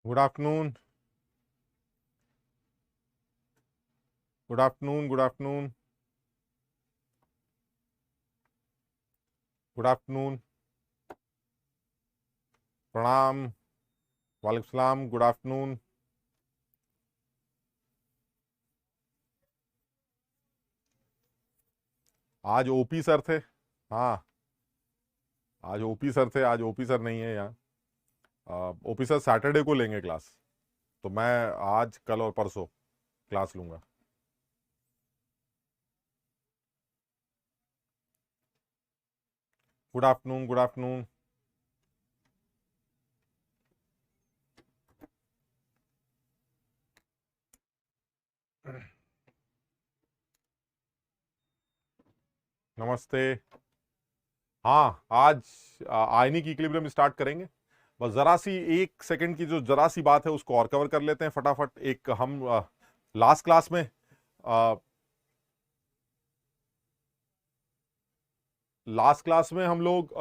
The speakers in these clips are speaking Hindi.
Good afternoon. Good afternoon. Good afternoon. Good afternoon. प्रणाम। वालेकुम सलाम। Good afternoon. आज ओपी सर थे। हाँ, आज ओपी सर थे, आज ओपी सर नहीं है यहाँ। ओपी सर सैटरडे को लेंगे क्लास, तो मैं आज कल और परसों क्लास लूंगा। Good afternoon. Good afternoon. नमस्ते। हाँ, आज आयनिक इक्विलिब्रियम स्टार्ट करेंगे। बस जरा सी 1 सेकंड की जो जरा सी बात है उसको और कवर कर लेते हैं फटाफट। एक हम लास्ट क्लास में हम लोग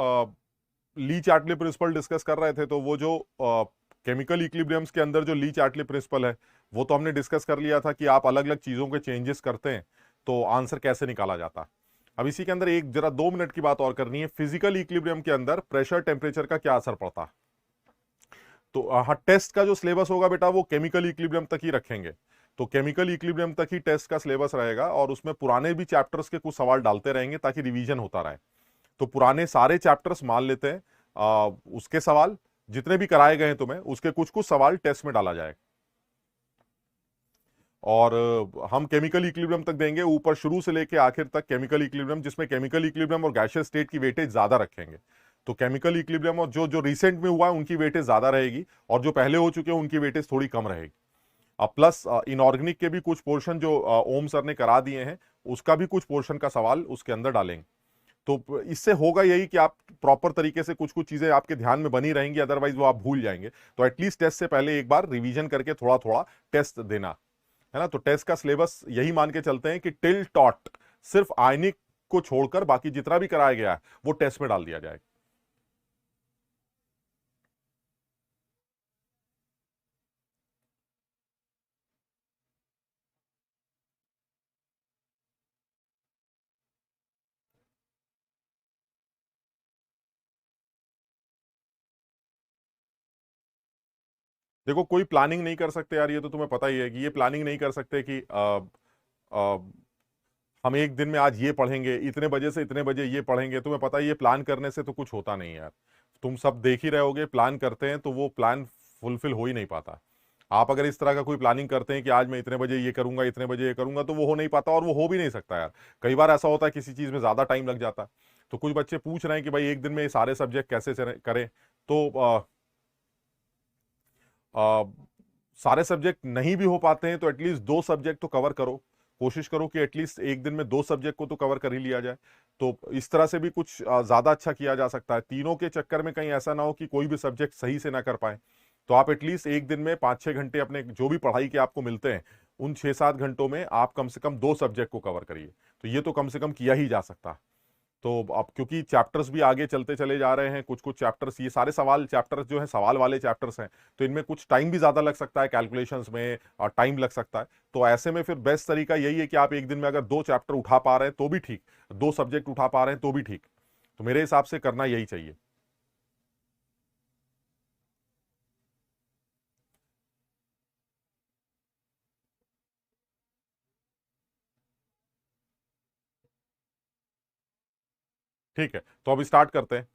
ली चार्टली प्रिंसिपल डिस्कस कर रहे थे। तो वो जो केमिकल इक्विलिब्रियम्स के अंदर जो ली चार्टली प्रिंसिपल है वो तो हमने डिस्कस कर लिया था कि आप अलग अलग चीजों के चेंजेस करते हैं तो आंसर कैसे निकाला जाता है। अब इसी के अंदर एक जरा 2 मिनट की बात और करनी है। फिजिकल इक्विलिब्रियम के अंदर प्रेशर टेम्परेचर का क्या असर पड़ता है। तो हाँ, टेस्ट का जो सिलेबस होगा बेटा वो केमिकल इक्विलिब्रियम तक ही रखेंगे। तो केमिकल इक्विलिब्रियम तक ही टेस्ट का सिलेबस रहेगा और उसमें पुराने भी चैप्टर्स के कुछ सवाल डालते रहेंगे ताकि रिवीजन होता रहे। तो पुराने सारे चैप्टर्स मान लेते हैं, उसके सवाल जितने भी कराए गए हैं तुम्हें उसके कुछ कुछ सवाल टेस्ट में डाला जाएगा। और हम केमिकल इक्विलिब्रियम तक देंगे, ऊपर शुरू से लेके आखिर तक केमिकल इक्विलिब्रियम, जिसमें केमिकल इक्विलिब्रियम और गैसियस स्टेट की वेटेज ज्यादा रखेंगे। तो केमिकल इक्विलिब्रियम और जो जो रिसेंट में हुआ है उनकी वेटेज ज्यादा रहेगी और जो पहले हो चुके हैं उनकी वेटेज थोड़ी कम रहेगी। अब प्लस इनऑर्गेनिक के भी कुछ पोर्शन जो ओम सर ने करा दिए हैं उसका भी कुछ पोर्शन का सवाल उसके अंदर डालेंगे। तो इससे होगा यही कि आप प्रॉपर तरीके से कुछ कुछ चीजें आपके ध्यान में बनी रहेंगी, अदरवाइज वो आप भूल जाएंगे। तो एटलीस्ट टेस्ट से पहले एक बार रिवीजन करके थोड़ा थोड़ा टेस्ट देना है ना। तो टेस्ट का सिलेबस यही मान के चलते हैं कि टिल टॉट सिर्फ आयनिक को छोड़कर बाकी जितना भी कराया गया है वो टेस्ट में डाल दिया जाएगा। देखो, कोई प्लानिंग नहीं कर सकते यार, ये तो तुम्हें पता ही है कि ये प्लानिंग नहीं कर सकते कि आ, हम एक दिन में आज ये पढ़ेंगे, इतने बजे से इतने बजे ये पढ़ेंगे। तुम्हें पता ही है प्लान करने से तो कुछ होता नहीं यार। तुम सब देख ही रहे होगे, प्लान करते हैं तो वो प्लान फुलफिल हो ही नहीं पाता। आप अगर इस तरह का कोई प्लानिंग करते हैं कि आज मैं इतने बजे ये करूंगा, इतने बजे ये करूंगा, तो वो हो नहीं पाता और वो हो भी नहीं सकता यार। कई बार ऐसा होता है किसी चीज में ज्यादा टाइम लग जाता है। तो कुछ बच्चे पूछ रहे हैं कि भाई एक दिन में ये सारे सब्जेक्ट कैसे करें। तो आ, सारे सब्जेक्ट नहीं भी हो पाते हैं तो एटलीस्ट 2 सब्जेक्ट तो कवर करो। कोशिश करो कि एटलीस्ट एक दिन में 2 सब्जेक्ट को तो कवर कर ही लिया जाए। तो इस तरह से भी कुछ ज्यादा अच्छा किया जा सकता है। तीनों के चक्कर में कहीं ऐसा ना हो कि कोई भी सब्जेक्ट सही से ना कर पाए। तो आप एटलीस्ट एक दिन में 5-6 घंटे अपने जो भी पढ़ाई के आपको मिलते हैं उन 6-7 घंटों में आप कम से कम 2 सब्जेक्ट को कवर करिए। तो ये तो कम से कम किया ही जा सकता है। तो अब क्योंकि चैप्टर्स भी आगे चलते चले जा रहे हैं, कुछ कुछ चैप्टर्स, ये सारे सवाल चैप्टर्स जो है सवाल वाले चैप्टर्स हैं, तो इनमें कुछ टाइम भी ज्यादा लग सकता है, कैलकुलेशंस में और टाइम लग सकता है। तो ऐसे में फिर बेस्ट तरीका यही है कि आप एक दिन में अगर 2 चैप्टर उठा पा रहे हैं तो भी ठीक, 2 सब्जेक्ट उठा पा रहे हैं तो भी ठीक। तो मेरे हिसाब से करना यही चाहिए। ठीक है, तो अब स्टार्ट करते हैं।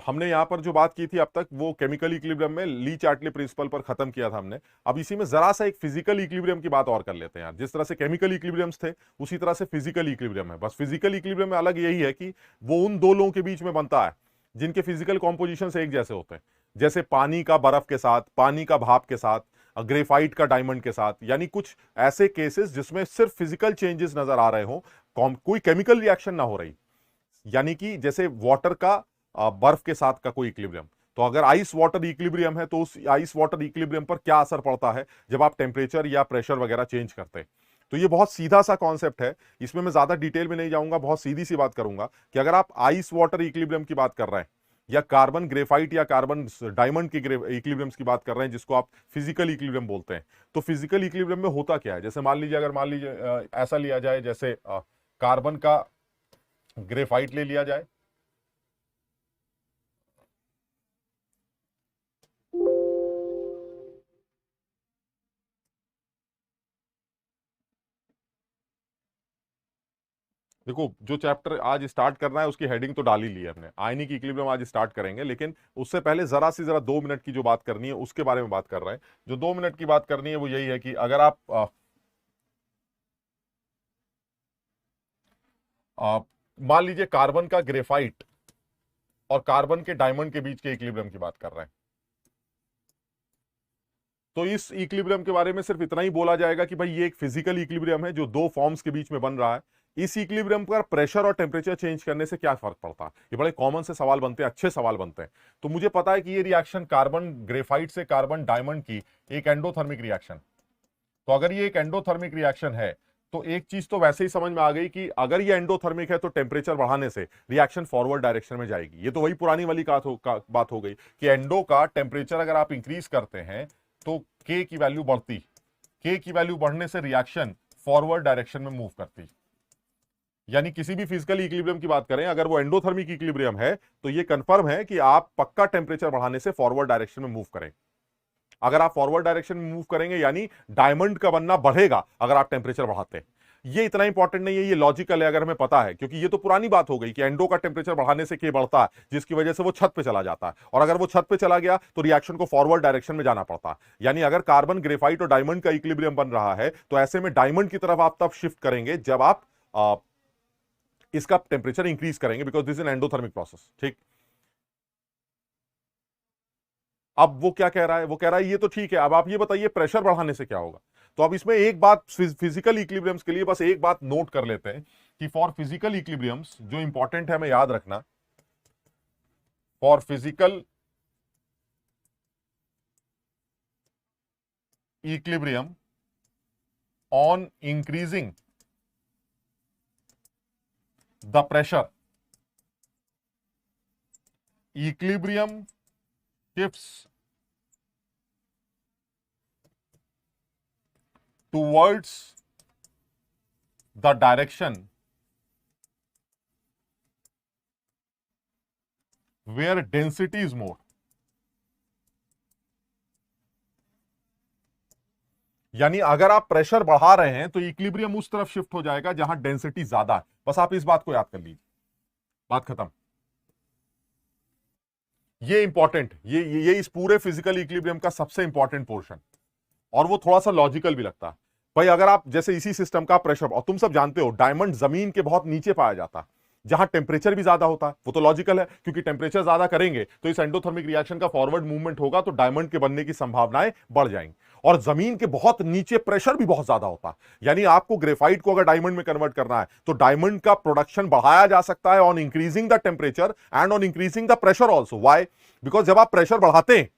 हमने यहां पर जो बात की थी अब तक वो केमिकल इक्विलिब्रियम में ली चार्टली प्रिंसिपल पर खत्म किया था हमने। अब इसी में जरा सा एक फिजिकल इक्विलिब्रियम की बात और कर लेते हैं यार। जिस तरह से केमिकल इक्विलिब्रियम्स थे उसी तरह से फिजिकल इक्विलिब्रियम है। बस फिजिकल इक्विलिब्रियम में अलग यही है कि वो उन दो लोगों के बीच में बनता है जिनके फिजिकल कॉम्पोजिशन एक जैसे होते हैं। जैसे पानी का बर्फ के साथ, पानी का भाप के साथ, ग्रेफाइट का डायमंड के साथ। यानी कुछ ऐसे केसेस जिसमें सिर्फ फिजिकल चेंजेस नजर आ रहे हो, कोई केमिकल रिएक्शन ना हो रही। यानी कि जैसे वाटर का बर्फ के साथ का कोई इक्विलिब्रियम। तो अगर आइस वाटर इक्विलिब्रियम है तो उस आइस वाटर इक्विलिब्रियम पर क्या असर पड़ता है जब आप टेम्परेचर या प्रेशर वगैरह चेंज करते हैं। तो ये बहुत सीधा सा कॉन्सेप्ट है, इसमें मैं ज्यादा डिटेल में नहीं जाऊंगा, बहुत सीधी सी बात करूंगा कि अगर आप आइस वाटर इक्विलिब्रियम की बात कर रहे हैं या कार्बन ग्रेफाइट या कार्बन डायमंड के इक्विलिब्रियम्स की बात कर रहे हैं, जिसको आप फिजिकल इक्विलिब्रियम बोलते हैं। तो फिजिकल इक्विलिब्रियम में होता क्या है, जैसे मान लीजिए ऐसा लिया जाए, जैसे कार्बन का ग्रेफाइट ले लिया जाए, देखो जो चैप्टर आज स्टार्ट करना है उसकी हेडिंग तो डाल ही ली है हमने, आयनिक इक्विलिब्रियम आज स्टार्ट करेंगे, लेकिन उससे पहले जरा 2 मिनट की जो बात करनी है उसके बारे में बात कर रहे हैं। जो 2 मिनट की बात करनी है वो यही है कि अगर आप मान लीजिए कार्बन का ग्रेफाइट और कार्बन के डायमंड के बीच के इक्विलिब्रियम की बात कर रहे हैं, तो इस इक्विलिब्रियम के बारे में सिर्फ इतना ही बोला जाएगा कि भाई ये एक फिजिकल इक्विलिब्रियम है जो दो फॉर्म्स के बीच में बन रहा है। इस इक्विलिब्रियम पर प्रेशर और टेम्परेचर चेंज करने से क्या फर्क पड़ता है, ये बड़े कॉमन से सवाल बनते हैं, अच्छे सवाल बनते हैं। तो मुझे पता है कि ये रिएक्शन कार्बन ग्रेफाइट से कार्बन डायमंड की एक एंडोथर्मिक रिएक्शन, तो अगर ये एक एंडोथर्मिक रिएक्शन है तो एक चीज तो वैसे ही समझ में आ गई कि अगर ये एंडोथर्मिक है तो टेम्परेचर बढ़ाने से रिएक्शन फॉरवर्ड डायरेक्शन में जाएगी। ये तो वही पुरानी वाली बात हो गई कि एंडो का टेम्परेचर अगर आप इंक्रीज करते हैं तो के की वैल्यू बढ़ती, के की वैल्यू बढ़ने से रिएक्शन फॉरवर्ड डायरेक्शन में मूव करती। यानी किसी भी फिजिकल इक्विलिब्रियम की बात करें, अगर वो एंडोथर्मिक इक्विलिब्रियम है तो ये कंफर्म है कि आप पक्का टेम्परेचर बढ़ाने से फॉरवर्ड डायरेक्शन में मूव करें। अगर आप फॉरवर्ड डायरेक्शन में मूव करेंगे यानी डायमंड का बनना बढ़ेगा अगर आप टेम्परेचर बढ़ाते हैं। ये इतना इंपॉर्टेंट नहीं है, ये लॉजिकल है अगर हमें पता है, क्योंकि ये तो पुरानी बात हो गई कि एंडो का टेम्परेचर बढ़ाने से के बढ़ता है जिसकी वजह से वो छत पे चला जाता है, और अगर वो छत पे चला गया तो रिएक्शन को फॉरवर्ड डायरेक्शन में जाना पड़ता है। यानी अगर कार्बन ग्रेफाइट और डायमंड का इक्विलिब्रियम बन रहा है तो ऐसे में डायमंड की तरफ आप तब शिफ्ट करेंगे जब आप इसका टेम्परेचर इंक्रीज करेंगे, because this is an endothermic process. ठीक, अब वो क्या कह रहा है, वो कह रहा है ये तो ठीक है, अब आप ये बताइए प्रेशर बढ़ाने से क्या होगा। तो अब इसमें एक बात फिजिकल इक्विलिब्रियम्स के लिए बस एक बात नोट कर लेते हैं कि फॉर फिजिकल इक्विलिब्रियम्स जो इंपॉर्टेंट है हमें याद रखना, for physical equilibrium on increasing the pressure equilibrium shifts towards the direction where density is more। यानी अगर आप प्रेशर बढ़ा रहे हैं तो इक्विलिब्रियम उस तरफ शिफ्ट हो जाएगा जहां डेंसिटी ज्यादा है। बस आप इस बात को याद कर लीजिए, बात खत्म। ये इंपॉर्टेंट, ये इस पूरे फिजिकल इक्विलिब्रियम का सबसे इंपॉर्टेंट पोर्शन, और वो थोड़ा सा लॉजिकल भी लगता है। भाई अगर आप जैसे इसी सिस्टम का प्रेशर, और तुम सब जानते हो डायमंड जमीन के बहुत नीचे पाया जाता है जहां टेम्परेचर भी ज्यादा होता है, वो तो लॉजिकल है क्योंकि टेम्परेचर ज्यादा करेंगे तो इस एंडोथर्मिक रिएक्शन का फॉरवर्ड मूवमेंट होगा तो डायमंड के बनने की संभावनाएं बढ़ जाएंगी। और जमीन के बहुत नीचे प्रेशर भी बहुत ज्यादा होता है, यानी आपको ग्रेफाइट को अगर डायमंड में कन्वर्ट करना है तो डायमंड का प्रोडक्शन बढ़ाया जा सकता है on increasing the temperature and on increasing the pressure also. Why? Because जब आप प्रेशर बढ़ाते हैं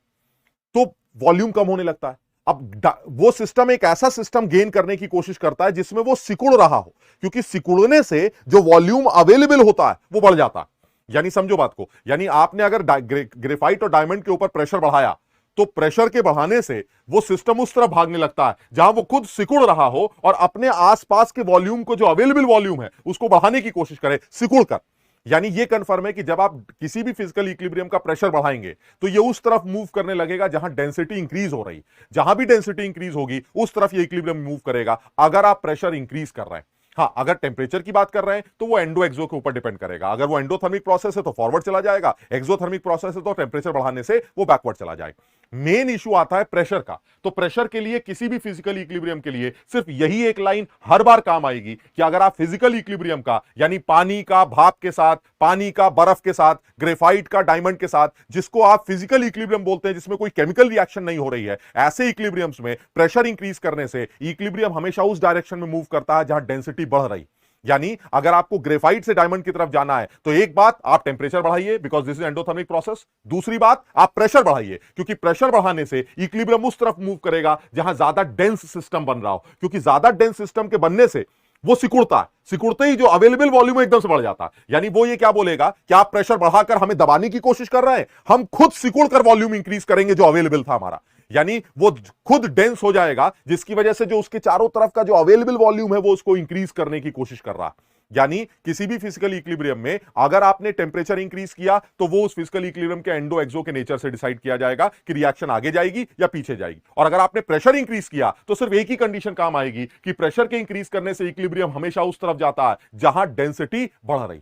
तो वॉल्यूम कम होने लगता है। अब वो सिस्टम एक ऐसा सिस्टम गेन करने की कोशिश करता है जिसमें वो सिकुड़ रहा हो, क्योंकि सिकुड़ने से जो वॉल्यूम अवेलेबल होता है वो बढ़ जाता है। यानी समझो बात को, यानी आपने अगर ग्रेफाइट और डायमंड के ऊपर प्रेशर बढ़ाया तो प्रेशर के बढ़ाने से वो सिस्टम उस तरफ भागने लगता है जहां वो खुद सिकुड़ रहा हो और अपने आसपास के वॉल्यूम को, जो अवेलेबल वॉल्यूम है, उसको बढ़ाने की कोशिश करे सिकुड़ कर। यानी ये कंफर्म है कि जब आप किसी भी फिजिकल इक्विलिब्रियम का प्रेशर बढ़ाएंगे तो ये उस तरफ मूव करने लगेगा जहां डेंसिटी इंक्रीज हो रही। जहां भी डेंसिटी इंक्रीज होगी उस तरफ ये इक्विलिब्रियम मूव करेगा अगर आप प्रेशर इंक्रीज कर रहे हैं। हाँ, अगर टेम्परेचर की बात कर रहे हैं तो वो एंडो एक्सो के ऊपर डिपेंड करेगा। अगर वो एंडोथर्मिक प्रोसेस है तो फॉरवर्ड चला जाएगा, एक्सोथर्मिक प्रोसेस है तो टेम्परेचर बढ़ाने से वो बैकवर्ड चला जाएगा। मेन इशू आता है प्रेशर का। तो प्रेशर के लिए, किसी भी फिजिकल इक्विलिब्रियम के लिए सिर्फ यही एक लाइन हर बार काम आएगी कि अगर आप फिजिकल इक्विलिब्रियम का, यानी पानी का भाप के साथ, पानी का बर्फ के साथ, ग्रेफाइट का डायमंड के साथ, जिसको आप फिजिकल इक्विलिब्रियम बोलते हैं जिसमें कोई केमिकल रिएक्शन नहीं हो रही है, ऐसे इक्विलिब्रियम्स में प्रेशर इंक्रीज करने से इक्विलिब्रियम हमेशा उस डायरेक्शन में मूव करता है जहां डेंसिटी बढ़ रही। यानी अगर आपको ग्रेफाइट से डायमंड की तरफ जाना है तो एक बात, आप टेम्परेचर बढ़ाइए because this is endothermic process. दूसरी बात, आप प्रेशर बढ़ाइए क्योंकि प्रेशर बढ़ाने से इक्विलिब्रियम उस तरफ मूव करेगा जहां ज्यादा डेंस सिस्टम बन रहा हो, क्योंकि ज्यादा डेंस सिस्टम के बनने से वो सिकुड़ता है, सिकुड़ते ही जो अवेलेबल वॉल्यूम एकदम से बढ़ जाता है। यानी वो ये क्या बोलेगा कि आप प्रेशर बढ़ाकर हमें दबाने की कोशिश कर रहे हैं, हम खुद सिकुड़कर वॉल्यूम इंक्रीज करेंगे जो अवेलेबल था हमारा। यानी वो खुद डेंस हो जाएगा, जिसकी वजह से जो उसके चारों तरफ का जो अवेलेबल वॉल्यूम है वो उसको इंक्रीज करने की कोशिश कर रहा है। यानी किसी भी फिजिकल इक्विलिब्रियम में अगर आपने टेंपरेचर इंक्रीज किया तो वो उस फिजिकल इक्विलिब्रियम के एंडो एक्सो के नेचर से डिसाइड किया जाएगा कि रिएक्शन आगे जाएगी या पीछे जाएगी। और अगर आपने प्रेशर इंक्रीज किया तो सिर्फ एक ही कंडीशन काम आएगी कि प्रेशर के इंक्रीज करने से इक्विलिब्रियम हमेशा उस तरफ जाता है जहां डेंसिटी बढ़ रही।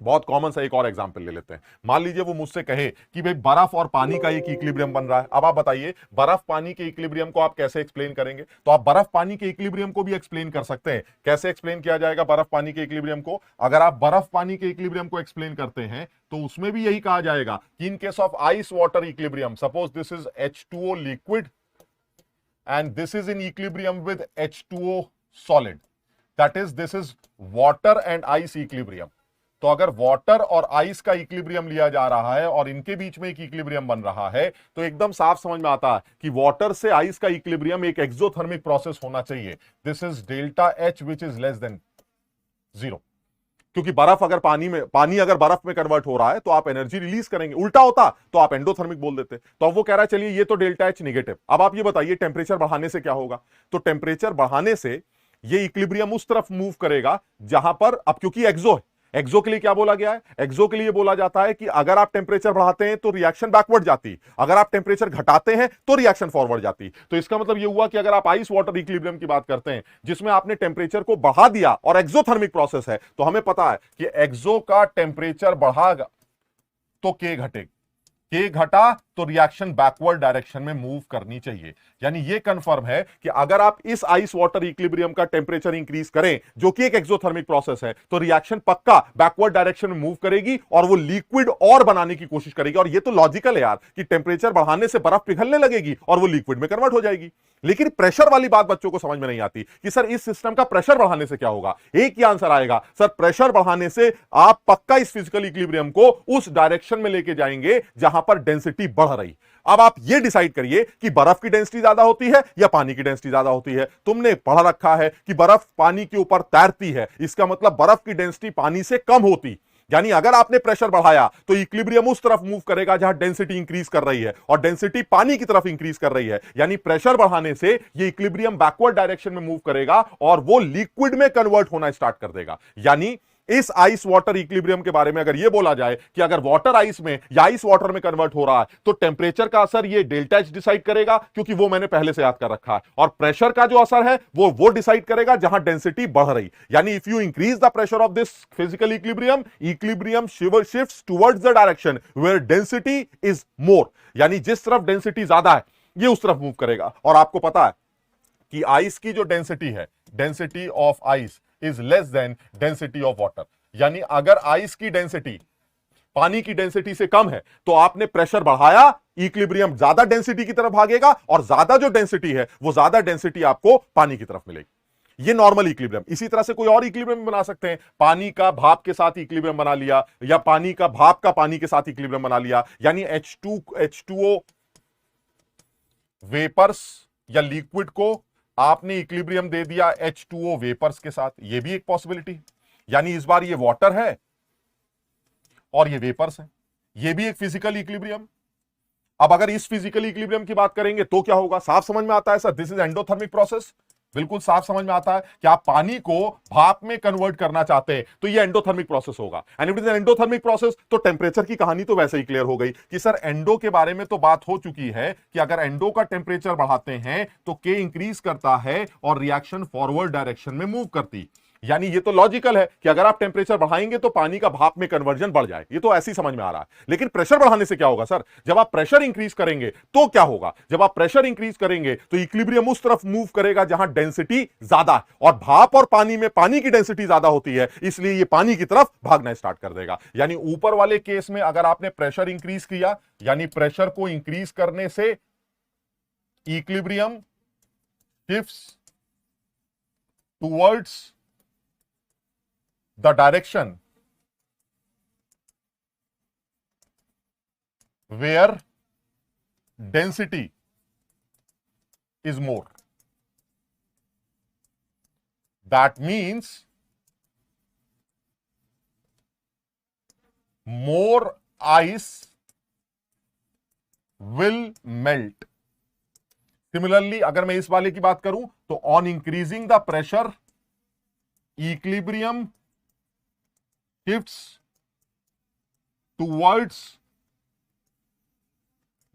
बहुत कॉमन सा एक और एग्जांपल ले लेते हैं। मान लीजिए वो मुझसे कहे कि भाई बर्फ और पानी का एक इक्विलिब्रियम बन रहा है। अब आप बताइए बर्फ पानी के इक्विलिब्रियम को आप कैसे एक्सप्लेन करेंगे? तो आप बर्फ पानी के इक्विलिब्रियम को भी एक्सप्लेन कर सकते हैं। कैसे एक्सप्लेन किया जाएगा बर्फ पानी के इक्विलिब्रियम को? अगर आप बर्फ पानी के इक्विलिब्रियम को एक्सप्लेन करते हैं तो उसमें भी यही कहा जाएगा कि इन case of ice water equilibrium, suppose this is H2O liquid and this is in equilibrium with H2O solid, that is this is water and ice equilibrium। तो अगर वाटर और आइस का इक्विलिब्रियम लिया जा रहा है और इनके बीच में एक इक्विलिब्रियम बन रहा है तो एकदम साफ समझ में आता है कि वाटर से आइस का इक्विलिब्रियम एक एक्सोथर्मिक प्रोसेस होना चाहिए। This is delta H which is less than 0। क्योंकि बर्फ अगर पानी अगर बर्फ में कन्वर्ट हो रहा है तो आप एनर्जी रिलीज करेंगे, उल्टा होता तो आप एंडोथर्मिक बोल देते। तो अब वो कह रहा है चलिए ये तो डेल्टा H निगेटिव। अब आप ये बताइए टेंपरेचर बढ़ाने से क्या होगा? तो टेंपरेचर बढ़ाने से ये इक्विलिब्रियम उस तरफ मूव करेगा जहां पर, अब क्योंकि एक्सो है, एक्सो के लिए क्या बोला गया है? एक्सो के लिए बोला जाता है कि अगर आप टेंपरेचर बढ़ाते हैं तो रिएक्शन बैकवर्ड जाती, अगर आप टेंपरेचर घटाते हैं तो रिएक्शन फॉरवर्ड जाती। तो इसका मतलब यह हुआ कि अगर आप आइस वाटर इक्विलिब्रियम की बात करते हैं जिसमें आपने टेंपरेचर को बढ़ा दिया और एक्सोथर्मिक प्रोसेस है, तो हमें पता है कि एक्सो का टेंपरेचर बढ़ागा तो के घटेगा, के घटा तो रिएक्शन बैकवर्ड डायरेक्शन में मूव करनी चाहिए। यानी ये कंफर्म है कि अगर आप इस आइस वाटर इक्विलिब्रियम का टेंपरेचर इंक्रीज करें जो कि एक एक्सोथर्मिक प्रोसेस है तो रिएक्शन पक्का बैकवर्ड डायरेक्शन में मूव करेगी और वो लिक्विड और बनाने की कोशिश करेगी। और ये तो लॉजिकल है यार कि टेंपरेचर बढ़ाने से बर्फ पिघलने लगेगी और वो लिक्विड में कन्वर्ट हो जाएगी। लेकिन प्रेशर वाली बात बच्चों को समझ में नहीं आती कि सर इस सिस्टम का प्रेशर बढ़ाने से क्या होगा। एक ही आंसर आएगा, सर प्रेशर बढ़ाने से आप पक्का इस फिजिकल इक्विलिब्रियम को उस डायरेक्शन में लेके जाएंगे जहां पर डेंसिटी बढ़ रही। अब आप ये डिसाइड करिए कि बर्फ की डेंसिटी ज्यादा होती है या पानी की डेंसिटी ज्यादा होती है। तुमने पढ़ रखा है कि बर्फ पानी के ऊपर तैरती है, इसका मतलब बर्फ की डेंसिटी पानी से कम होती। यानी अगर आपने प्रेशर बढ़ाया तो इक्विलिब्रियम उस तरफ मूव करेगा जहां डेंसिटी इंक्रीज कर रही है और डेंसिटी पानी की तरफ इंक्रीज कर रही है। यानी प्रेशर बढ़ाने से ये इक्विलिब्रियम बैकवर्ड डायरेक्शन में मूव करेगा और वो लिक्विड में कन्वर्ट होना स्टार्ट कर देगा। यानी इस आइस वाटर इक्विलिब्रियम के बारे में अगर यह बोला जाए कि अगर वाटर आइस में या आइस वाटर में कन्वर्ट हो रहा है तो टेंपरेचर का असर ये डेल्टा H डिसाइड करेगा, क्योंकि वो मैंने पहले से याद कर रखा है। और प्रेशर का जो असर है वो डिसाइड करेगा जहां डेंसिटी बढ़ रही। यानी if you increase the pressure of this physical equilibrium shifts towards the direction where density is more. यानी जिस तरफ डेंसिटी ज्यादा है ये उस तरफ मूव करेगा। और आपको पता है कि आइस की जो डेंसिटी है, density of ice is less than density of water. यानी अगर आइस की डेंसिटी पानी की डेंसिटी से कम है तो आपने प्रेशर बढ़ाया, इक्विलिब्रियम ज्यादा डेंसिटी की तरफ भागेगा और ज्यादा जो डेंसिटी है वो ज्यादा डेंसिटी आपको पानी की तरफ मिलेगी। ये नॉर्मल इक्विलिब्रियम। इसी तरह से कोई और इक्विलिब्रियम बना सकते हैं। पानी का भाप के साथ इक्विलिब्रियम बना लिया या पानी का भाप का पानी के साथ इक्विलिब्रियम बना लिया। यानी H2O वेपर्स या लिक्विड को आपने इक्विलिब्रियम दे दिया H2O वेपर्स के साथ, यह भी एक पॉसिबिलिटी है। यानी इस बार ये वाटर है और ये वेपर्स है, ये भी एक फिजिकल इक्विलिब्रियम। अब अगर इस फिजिकल इक्विलिब्रियम की बात करेंगे तो क्या होगा? साफ समझ में आता है sir, this is endothermic process. बिल्कुल साफ समझ में आता है कि आप पानी को भाप में कन्वर्ट करना चाहते हैं तो ये एंडोथर्मिक प्रोसेस होगा। And it is an endothermic process. तो टेंपरेचर की कहानी तो वैसे ही क्लियर हो गई कि सर एंडो के बारे में तो बात हो चुकी है कि अगर एंडो का टेंपरेचर बढ़ाते हैं तो के इंक्रीज करता है और रिएक्शन फॉरवर्ड डायरेक्शन में मूव करती। यानी ये तो लॉजिकल है कि अगर आप टेंपरेचर बढ़ाएंगे तो पानी का भाप में कन्वर्जन बढ़ जाए, ये तो ऐसे ही समझ में आ रहा है। लेकिन प्रेशर बढ़ाने से क्या होगा सर? जब आप प्रेशर इंक्रीज करेंगे तो क्या होगा? जब आप प्रेशर इंक्रीज करेंगे तो इक्विलिब्रियम उस तरफ मूव करेगा जहां डेंसिटी ज्यादा है और भाप और पानी में पानी की डेंसिटी ज्यादा होती है, इसलिए ये पानी की तरफ भागना स्टार्ट कर देगा। यानी ऊपर वाले केस में अगर आपने प्रेशर इंक्रीज किया, यानी प्रेशर को इंक्रीज करने से equilibrium shifts towards the direction where density is more, that means more ice will melt. Similarly अगर मैं इस वाले की बात करूं तो on increasing the pressure equilibrium shifts towards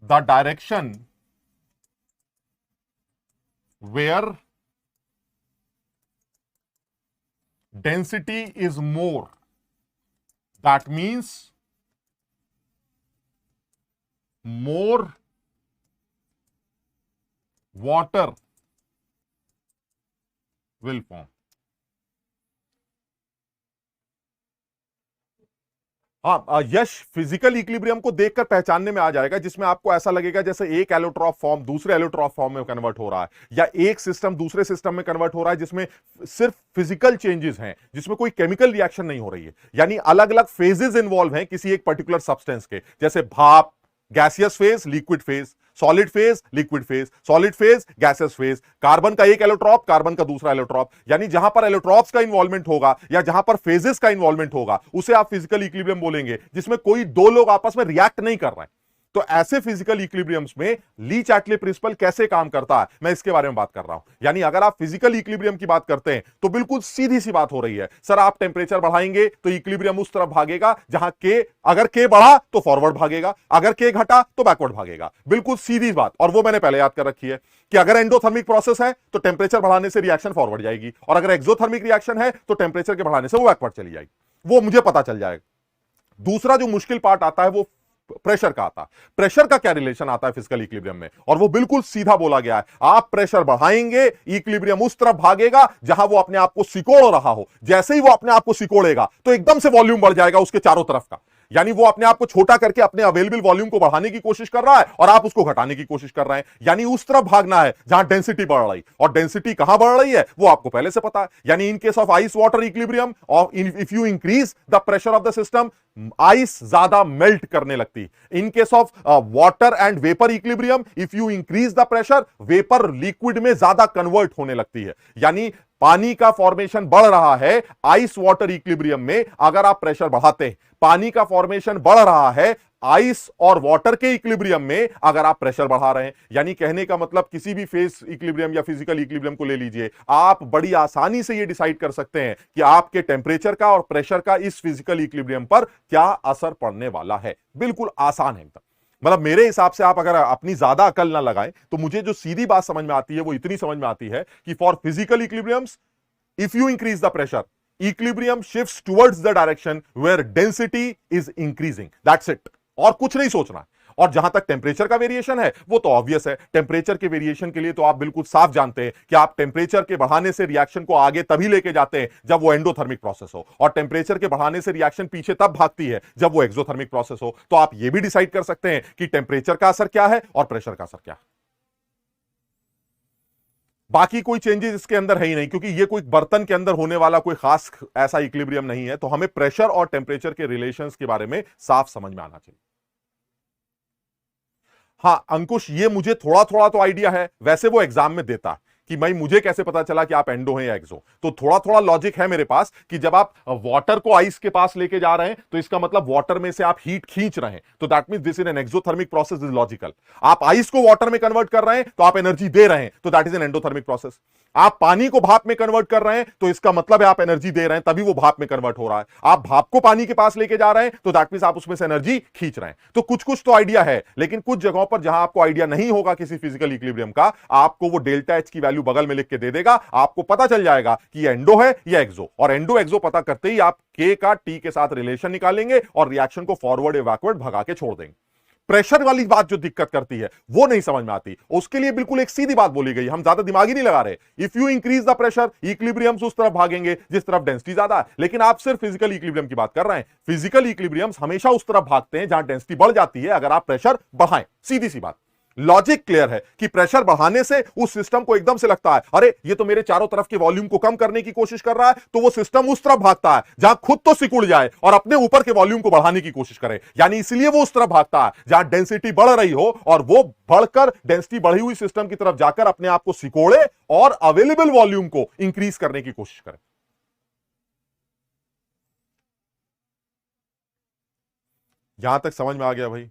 the direction where density is more. That means more water will form। हाँ, यश फिजिकल इक्विलिब्रियम को देखकर पहचानने में आ जाएगा जिसमें आपको ऐसा लगेगा जैसे एक एलोट्रॉप फॉर्म दूसरे एलोट्रॉप फॉर्म में कन्वर्ट हो रहा है, या एक सिस्टम दूसरे सिस्टम में कन्वर्ट हो रहा है जिसमें सिर्फ फिजिकल चेंजेस हैं, जिसमें कोई केमिकल रिएक्शन नहीं हो रही है। यानी अलग अलग फेजेस इन्वॉल्व हैं किसी एक पर्टिकुलर सब्सटेंस के, जैसे भाप, gaseous phase, liquid phase, solid phase, liquid phase, solid phase, gaseous phase, carbon का एक एलोट्रॉप, कार्बन का दूसरा एलोट्रॉप। यानी जहां पर एलोट्रॉप्स का इन्वॉल्वमेंट होगा या जहां पर फेजेस का इन्वॉल्वमेंट होगा उसे आप फिजिकल इक्विलिब्रियम बोलेंगे, जिसमें कोई दो लोग आपस में रिएक्ट नहीं कर रहे हैं। तो ऐसे फिजिकल इक्विलिब्रियम्स में ली चैटले प्रिंसिपल कैसे काम करता है, मैं इसके बारे में बात कर रहा हूं। यानी अगर आप फिजिकल इक्विलिब्रियम की बात करते हैं तो बिल्कुल सीधी सी बात हो रही है, सर आप टेंपरेचर बढ़ाएंगे तो इक्विलिब्रियम उस तरफ भागेगा जहां के, अगर के बढ़ा तो फॉरवर्ड भागेगा, अगर के घटा तो बैकवर्ड भागेगा। बिल्कुल सीधी बात, और वो मैंने पहले याद कर रखी है कि अगर एंडोथर्मिक प्रोसेस है तो टेंपरेचर बढ़ाने से रिएक्शन फॉरवर्ड जाएगी, और अगर एक्सोथर्मिक रिएक्शन है तो टेंपरेचर के बढ़ाने से वो बैकवर्ड चली जाएगी। वो मुझे पता चल जाएगा। दूसरा जो मुश्किल पार्ट आता है वो प्रेशर का आता है। प्रेशर का क्या रिलेशन आता है फिजिकल इक्विलिब्रियम में, और वो बिल्कुल सीधा बोला गया है, आप प्रेशर बढ़ाएंगे इक्विलिब्रियम उस तरफ भागेगा जहां वो अपने आप को सिकोड़ रहा हो। जैसे ही वो अपने आप को सिकोड़ेगा तो एकदम से वॉल्यूम बढ़ जाएगा उसके चारों तरफ का। यानी वो अपने आप को छोटा करके अपने अवेलेबल वॉल्यूम को बढ़ाने की कोशिश कर रहा है और आप उसको घटाने की कोशिश कर रहे हैं। यानी उस तरफ भागना है जहां डेंसिटी बढ़ रही, और डेंसिटी कहां बढ़ रही है वो आपको पहले से पता है। यानी in case of ice water equilibrium, और if you increase the pressure of the system, ice ज्यादा मेल्ट करने लगती। In case of water and vapour equilibrium, if you increase the pressure, vapour liquid में ज्यादा कन्वर्ट होने लगती है। यानी पानी का फॉर्मेशन बढ़ रहा है आइस वाटर इक्विलिब्रियम में, अगर आप प्रेशर बढ़ाते हैं। पानी का फॉर्मेशन बढ़ रहा है आइस और वाटर के इक्विलिब्रियम में, अगर आप प्रेशर बढ़ा रहे हैं। यानी कहने का मतलब किसी भी फेज इक्विलिब्रियम या फिजिकल इक्विलिब्रियम को ले लीजिए, आप बड़ी आसानी से यह डिसाइड कर सकते हैं कि आपके टेंपरेचर का और प्रेशर का इस फिजिकल इक्विलिब्रियम पर क्या असर पड़ने वाला है। बिल्कुल आसान है एकदम। मतलब मेरे हिसाब से आप अगर अपनी ज्यादा अकल ना लगाएं तो मुझे जो सीधी बात समझ में आती है वो इतनी समझ में आती है कि for physical equilibriums, if you increase the pressure, equilibrium shifts towards the direction where density is increasing. That's it, और कुछ नहीं सोचना है। और जहां तक टेंपरेचर का वेरिएशन है वो तो ऑब्वियस है। टेंपरेचर के वेरिएशन के लिए तो आप बिल्कुल साफ जानते हैं कि आप टेंपरेचर के बढ़ाने से रिएक्शन को आगे तभी लेके जाते हैं जब वो एंडोथर्मिक प्रोसेस हो, और टेंपरेचर के बढ़ाने से रिएक्शन पीछे तब भागती है जब वो एक्सोथर्मिक प्रोसेस हो। तो आप ये भी डिसाइड कर सकते हैं कि टेंपरेचर का असर क्या है और प्रेशर का असर क्या है। बाकी कोई चेंजेस इसके अंदर है ही नहीं, क्योंकि ये कोई बर्तन के अंदर होने वाला कोई खास ऐसा इक्विलिब्रियम नहीं है। तो हमें प्रेशर और टेंपरेचर के रिलेशंस के बारे में साफ समझ में आना चाहिए। हाँ अंकुश, ये मुझे थोड़ा थोड़ा तो आइडिया है, वैसे वो एग्जाम में देता है कि भाई मुझे कैसे पता चला कि आप एंडो हैं या एक्सो। तो थोड़ा थोड़ा लॉजिक है मेरे पास कि जब आप वाटर को आइस के पास लेके जा रहे हैं तो इसका मतलब वाटर में से आप हीट खींच रहे हैं, तो that means this is an exothermic process, is logical. आप आइस को वाटर में कन्वर्ट कर रहे हैं तो आप एनर्जी दे रहे हैं, तो that is an endothermic process. आप पानी को भाप में कन्वर्ट कर रहे हैं तो इसका मतलब है आप एनर्जी दे रहे हैं, तभी वो भाप में कन्वर्ट हो रहा है। आप भाप को पानी के पास लेके जा रहे हैं तो दैट मींस आप उसमें से एनर्जी खींच रहे हैं। तो कुछ कुछ तो आइडिया है, लेकिन कुछ जगहों पर जहां आपको आइडिया नहीं होगा किसी फिजिकल इक्विलिब्रियम का, आपको वो डेल्टा एच की वैल्यू बगल में लिख के दे देगा, आपको पता चल जाएगा कि एंडो है या एक्सो। और एंडो एक्सो पता करते ही आप के का टी के साथ रिलेशन निकालेंगे और रिएक्शन को फॉरवर्ड या बैकवर्ड भगा के छोड़ देंगे। प्रेशर वाली बात जो दिक्कत करती है वो नहीं समझ में आती, उसके लिए बिल्कुल एक सीधी बात बोली गई, हम ज्यादा दिमाग ही नहीं लगा रहे। If you increase the pressure, equilibriums उस तरफ भागेंगे जिस तरफ डेंसिटी ज्यादा है। लेकिन आप सिर्फ फिजिकल इक्विलिब्रियम की बात कर रहे हैं। फिजिकल इक्विलिब्रियम्स हमेशा उस तरफ भागते हैं जहां डेंसिटी बढ़ जाती है अगर आप प्रेशर बढ़ाएं, सीधी सी बात। लॉजिक क्लियर है कि प्रेशर बढ़ाने से उस सिस्टम को एकदम से लगता है अरे ये तो मेरे चारों तरफ के वॉल्यूम को कम करने की कोशिश कर रहा है, तो वो सिस्टम उस तरफ भागता है जहां खुद तो सिकुड़ जाए और अपने ऊपर के वॉल्यूम को बढ़ाने की कोशिश करे। यानी इसलिए वो उस तरफ भागता है जहां डेंसिटी बढ़ रही हो और वो बढ़कर डेंसिटी बढ़ी हुई सिस्टम की तरफ जाकर अपने आप को सिकोड़े और अवेलेबल वॉल्यूम को इंक्रीज करने की कोशिश करे। यहां तक समझ में आ गया भाई?